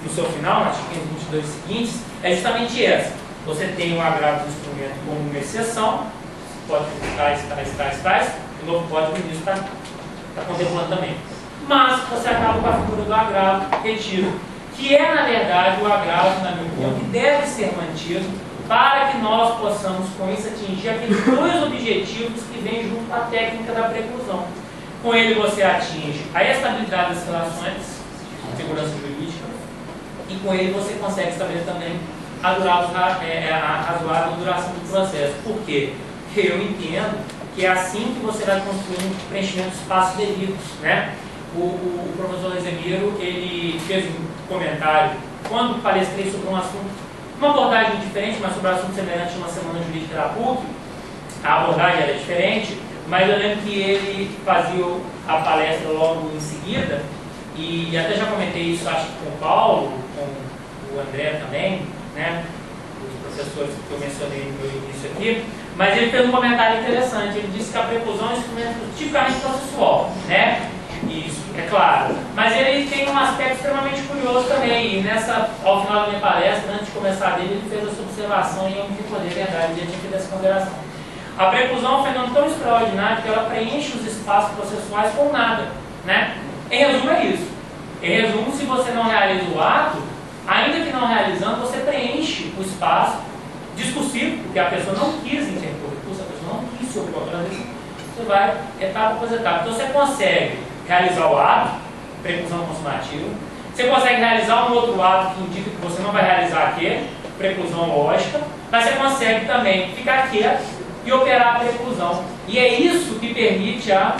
no seu final, no artigo 522 seguintes, é justamente essa. Você tem o agravo do instrumento como uma exceção, pode tais, o novo Código disso está contemplando também. Mas você acaba com a figura do agravo retido, que é, na verdade, o agravo, na minha opinião, que deve ser mantido para que nós possamos, com isso, atingir aqueles dois objetivos que vêm junto com a técnica da preclusão. Com ele você atinge a estabilidade das relações, segurança jurídica, e com ele você consegue estabelecer também a razoável duração do processo. Por quê? Porque eu entendo que é assim que você vai construir um preenchimento de espaços devidos, né? O professor Rezemiro, ele fez um comentário quando palestrei sobre um assunto, uma abordagem diferente, mas sobre um assunto semelhante uma semana jurídica da PUC. A abordagem era diferente, mas eu lembro que ele fazia a palestra logo em seguida, e até já comentei isso, acho que com o Paulo, com o André também, né, os professores que eu mencionei no meu início aqui, mas ele fez um comentário interessante. Ele disse que a preclusão é um instrumento tipicamente processual, né? Isso, é claro. Mas ele tem um aspecto extremamente curioso também. E ao final da minha palestra, antes de começar dele, ele fez essa observação e eu me ficou de verdade, ele tinha feito essa consideração. A preclusão é um fenômeno tão extraordinário que ela preenche os espaços processuais com nada, né? Em resumo, é isso. Em resumo, se você não realiza o ato, ainda que não realizando, você preenche o espaço discursivo, porque a pessoa não quis interpor recurso, a pessoa não quis se opor pela decisão. Você vai etapa após etapa. Então você consegue realizar o ato, preclusão consumativa. Você consegue realizar um outro ato que indica que você não vai realizar aquele, preclusão lógica, mas você consegue também ficar quieto e operar a preclusão. E é isso que permite a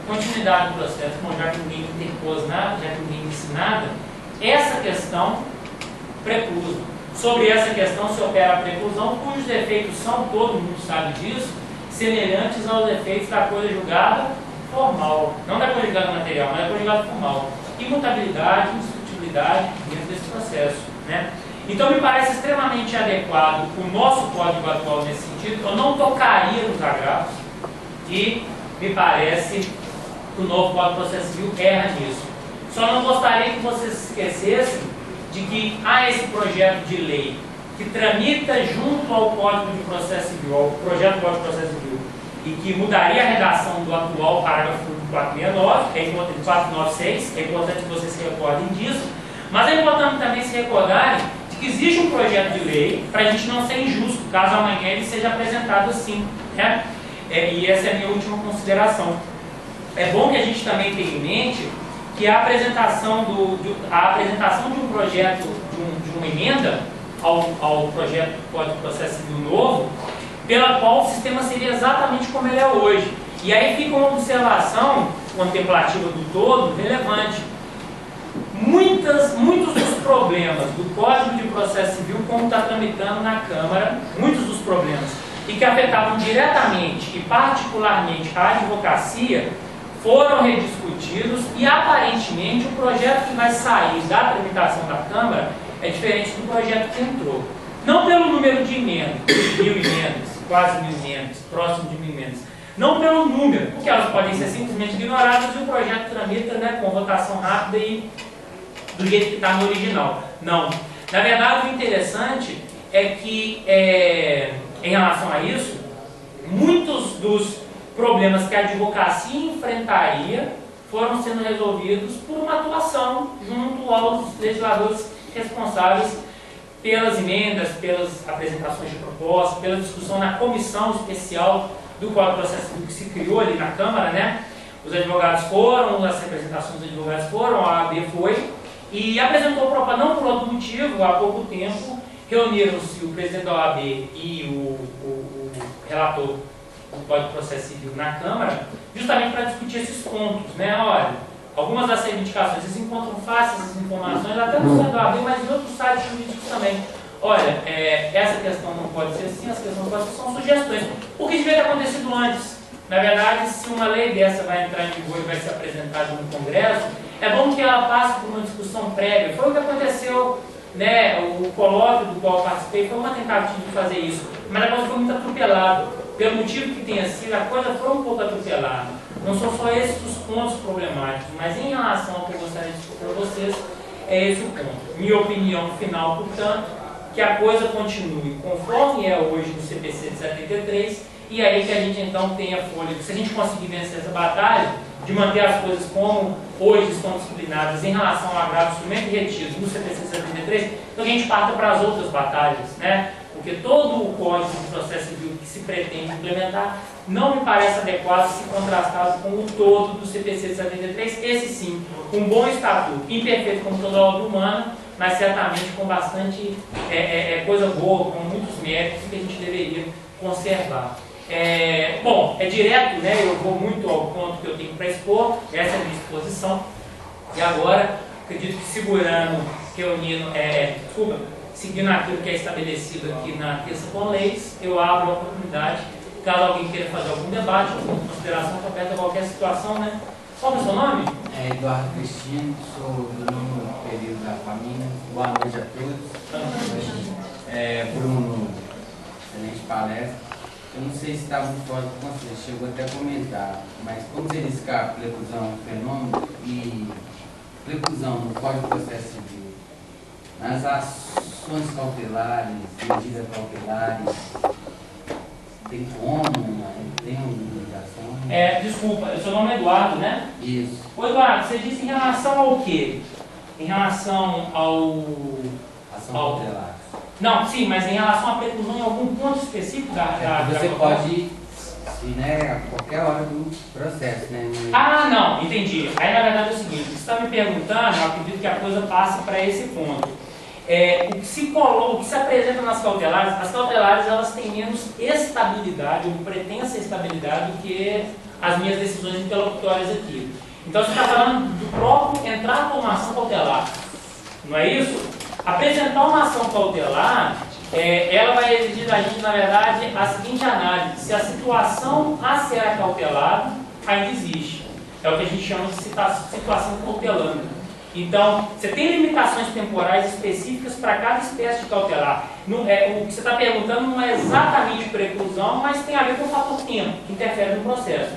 continuidade do processo. Bom, já que ninguém interpôs nada, já que ninguém disse nada, essa questão preclusa. Sobre essa questão se opera a preclusão, cujos efeitos são, todo mundo sabe disso, semelhantes aos efeitos da coisa julgada formal. Não da coisa julgada material, mas da coisa julgada formal. Imutabilidade, indestrutibilidade dentro desse processo, né? Então me parece extremamente adequado o nosso código atual nesse sentido. Eu não tocaria nos agravos e me parece que o novo Código de Processo Civil erra nisso. Só não gostaria que vocês se esquecessem de que há esse projeto de lei que tramita junto ao Código de Processo Civil, ao projeto do Código de Processo Civil, e que mudaria a redação do atual parágrafo 469, 496, é importante que vocês se recordem disso, mas é importante também se recordarem de que existe um projeto de lei para a gente não ser injusto, caso amanhã ele seja apresentado assim, né? E essa é a minha última consideração. É bom que a gente também tenha em mente que a apresentação de um projeto, de uma emenda ao projeto do Código de Processo Civil novo, pela qual o sistema seria exatamente como ele é hoje. E aí fica uma observação contemplativa do todo relevante. Muitos dos problemas do Código de Processo Civil, como está tramitando na Câmara, muitos dos problemas, e que afetavam diretamente e particularmente a advocacia, foram rediscutidos e aparentemente o projeto que vai sair da tramitação da Câmara é diferente do projeto que entrou. Não pelo número de emendas, 1.000 emendas, quase 1.000 emendas, próximo de 1.000 emendas. Não pelo número, porque elas podem ser simplesmente ignoradas e o projeto tramita, né, com votação rápida e do jeito que está no original. Não. Na verdade, o interessante é que, em relação a isso, muitos dos problemas que a advocacia enfrentaria foram sendo resolvidos por uma atuação junto aos legisladores responsáveis pelas emendas, pelas apresentações de propostas, pela discussão na comissão especial do Código de Processo Civil que se criou ali na Câmara, né? Os advogados foram, as representações dos advogados foram, a OAB foi e apresentou proposta, não por outro motivo, há pouco tempo reuniram-se o presidente da OAB e o relator do Código de Processo Civil na Câmara, justamente para discutir esses pontos, né? Olha, algumas das reivindicações, vocês encontram fáceis essas informações, até no site da OAB, mas em outros sites jurídicos também. Olha, essa questão não pode ser assim, essa questão não pode ser, são sugestões. O que devia ter acontecido antes? Na verdade, se uma lei dessa vai entrar em vigor e vai ser apresentada no Congresso, é bom que ela passe por uma discussão prévia. Foi o que aconteceu, né? O colóquio do qual eu participei foi uma tentativa de fazer isso, mas a coisa foi muito atropelada. Pelo motivo que tenha sido, a coisa foi um pouco atropelada. Não são só esses os pontos problemáticos, mas em relação ao que eu gostaria de discutir para vocês, é esse o ponto. Minha opinião final, portanto, que a coisa continue conforme é hoje no CPC de 73, e aí que a gente então tenha fôlego. Se a gente conseguir vencer essa batalha, de manter as coisas como hoje estão disciplinadas em relação ao agravo do instrumento e retido no CPC de 73, então a gente parta para as outras batalhas, né? Porque todo o Código de Processo Civil que se pretende implementar não me parece adequado se contrastado com o todo do CPC de 73, esse sim, com um bom estatuto, imperfeito como toda obra humana, mas certamente com bastante coisa boa, com muitos méritos que a gente deveria conservar. Bom, é direto, né? Eu vou muito ao ponto que eu tenho para expor, essa é a minha exposição, e agora, acredito que segurando, reunindo, seguindo aquilo que é estabelecido aqui na terça com leis, eu abro a oportunidade, caso alguém queira fazer algum debate, alguma consideração, aberta a qualquer situação, né? Qual é o seu nome? Eduardo Cristino, sou do nono período Deus, da família. Boa noite a todos. Bruno, excelente palestra. Eu não sei se está muito fora do conselho, chegou até a comentar, mas como você disse que a preclusão é um fenômeno e preclusão no Código de Processo Civil, nas ações cautelares, medidas cautelares, tem como, tem uma limitação? Desculpa, seu nome é Eduardo, né? Isso. Ô Eduardo, você disse em relação ao quê? Em relação Ação cautelar. Não, sim, mas em relação à preclusão em algum ponto específico da Você pode, né, a qualquer hora do processo, né? Ah, não, entendi. Aí na verdade é o seguinte, você está me perguntando, eu acredito que a coisa passa para esse ponto. O que se apresenta nas cautelares, as cautelares elas têm menos estabilidade, ou pretensa estabilidade, do que as minhas decisões interlocutórias aqui. Então você está falando do próprio entrar com uma ação cautelar, não é isso? Apresentar uma ação cautelar, ela vai exigir da gente, na verdade, a seguinte análise: se a situação a ser acautelada ainda existe. É o que a gente chama de situação cautelando. Então, você tem limitações temporais específicas para cada espécie de cautelar. O que você está perguntando não é exatamente preclusão, mas tem a ver com o fator tempo, que interfere no processo.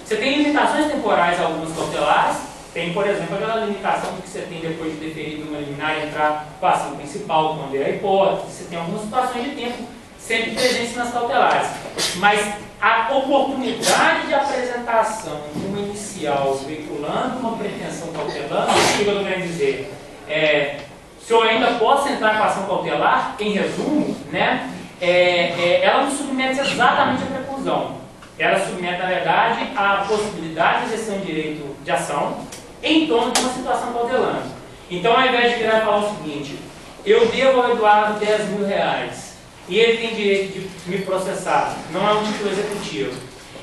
Você tem limitações temporais a algumas cautelares. Tem, por exemplo, aquela limitação que você tem depois de deferido uma liminar e entrar com a ação principal, quando é a hipótese. Você tem algumas situações de tempo sempre presentes nas cautelares. Mas a oportunidade de apresentação de uma inicial veiculando uma pretensão cautelar, o que eu estou querendo dizer? Se eu ainda posso entrar com a ação cautelar, em resumo, né, ela não submete exatamente à preclusão. Ela submete, na verdade, a possibilidade de exercer um direito de ação em torno de uma situação cautelante. Então, ao invés de virar e falar o seguinte: eu devo ao Eduardo R$10.000 e ele tem direito de me processar, não é um título executivo.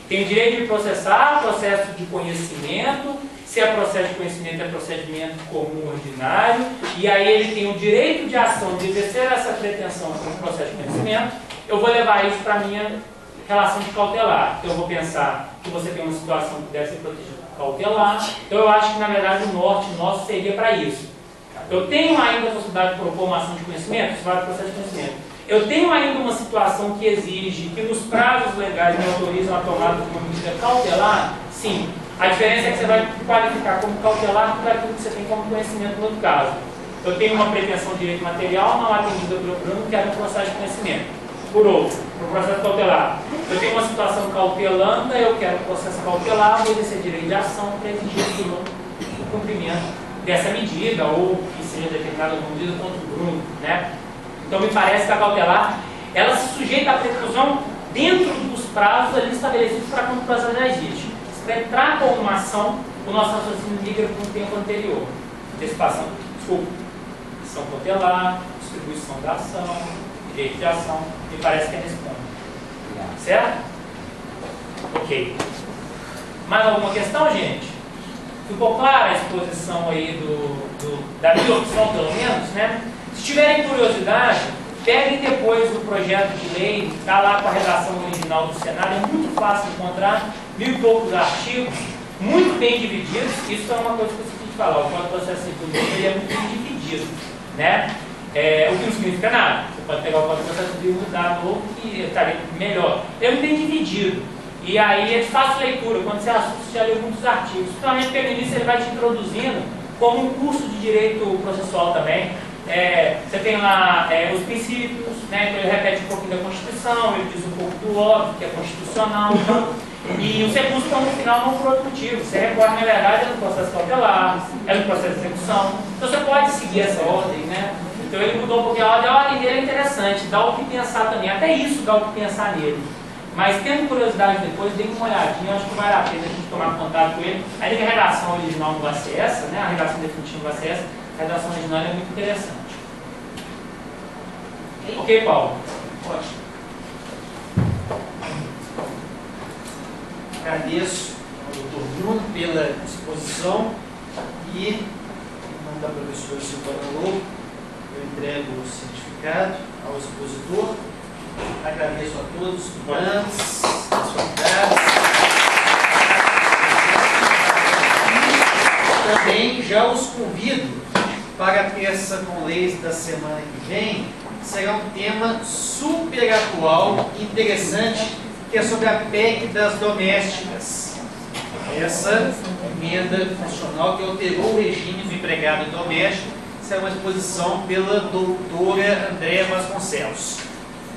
Tem direito de me processar, processo de conhecimento, se é processo de conhecimento é procedimento comum ordinário, e aí ele tem o direito de ação de exercer essa pretensão como processo de conhecimento. Eu vou levar isso para a minha relação de cautelar. Eu vou pensar que você tem uma situação que deve ser protegida cautelar. Então eu acho que na verdade o norte nosso seria para isso. Eu tenho ainda a possibilidade de propor uma ação de conhecimento, isso vai para o processo de conhecimento. Eu tenho ainda uma situação que exige que nos prazos legais me autorizam a tomada de uma medida cautelar, sim. A diferença é que você vai qualificar como cautelar tudo aquilo que você tem como conhecimento no outro caso. Eu tenho uma pretensão de direito material não atendida pelo Bruno, que é no processo de conhecimento. Por outro, no processo cautelar, eu tenho uma situação cautelanda, eu quero um processo cautelar, vou exercer direito de ação para exigir o cumprimento dessa medida, ou que seja determinada uma medida contra o Bruno, né? Então me parece que a cautelar, ela se sujeita à preclusão dentro dos prazos ali estabelecidos para quando o prazo já existe. Se para entrar com uma ação, o nosso raciocínio migra para um tempo anterior. Antecipação, ação cautelar, distribuição da ação, direito de ação, me parece que é nesse ponto. Certo? Ok. Mais alguma questão, gente? Ficou clara a exposição aí da minha opção, pelo menos, né? Se tiverem curiosidade, peguem depois o projeto de lei, está lá com a redação original do Senado, é muito fácil de encontrar, 1000 e poucos artigos, muito bem divididos. Isso é uma coisa que eu esqueci de falar, o Código de Processo Civil ele é muito bem dividido, né? O que não significa nada. Você pode pegar o Código de Processo Civil e mudar novo, que estaria melhor. É muito bem dividido. E aí é de fácil leitura. Quando você assusta, você já leu muitos artigos. Principalmente porque no início ele vai te introduzindo como um curso de direito processual também. Você tem lá os princípios, né? Então ele repete um pouquinho da Constituição, ele diz um pouco do óbvio, que é constitucional. Então, e os recursos estão no final não por outro motivo. Você recorre, na verdade, é no processo cautelar, é no processo de execução. Então você pode seguir essa ordem, né? Então ele mudou um pouquinho a ordem dele é interessante, dá o que pensar também. Até isso dá o que pensar nele. Mas tendo curiosidade depois, dê uma olhadinha, acho que vale a pena a gente tomar contato com ele. Ainda que a redação original não vai ser essa, né? A redação definitiva não vai ser essa, a redação original é muito interessante. Ok, Paulo? Pode. Agradeço ao Dr. Bruno pela exposição e, em nome da professora Silvana Lobo, eu entrego o certificado ao expositor. Agradeço a todos os estudantes, as faculdades. E também já os convido para a peça com leis da semana que vem será um tema super atual, interessante, que é sobre a PEC das domésticas. Essa emenda constitucional que alterou o regime do empregado doméstico será uma exposição pela doutora Andréa Vasconcelos.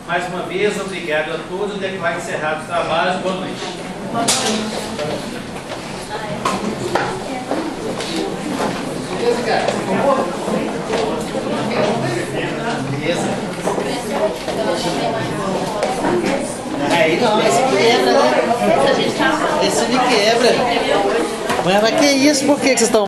Mais uma vez, obrigado a todos. Eu declaro encerrado os trabalhos. Boa noite. Beleza, cara? Beleza? Aí não, esse quebra, né? Esse me quebra. Mas que isso? Por que vocês estão...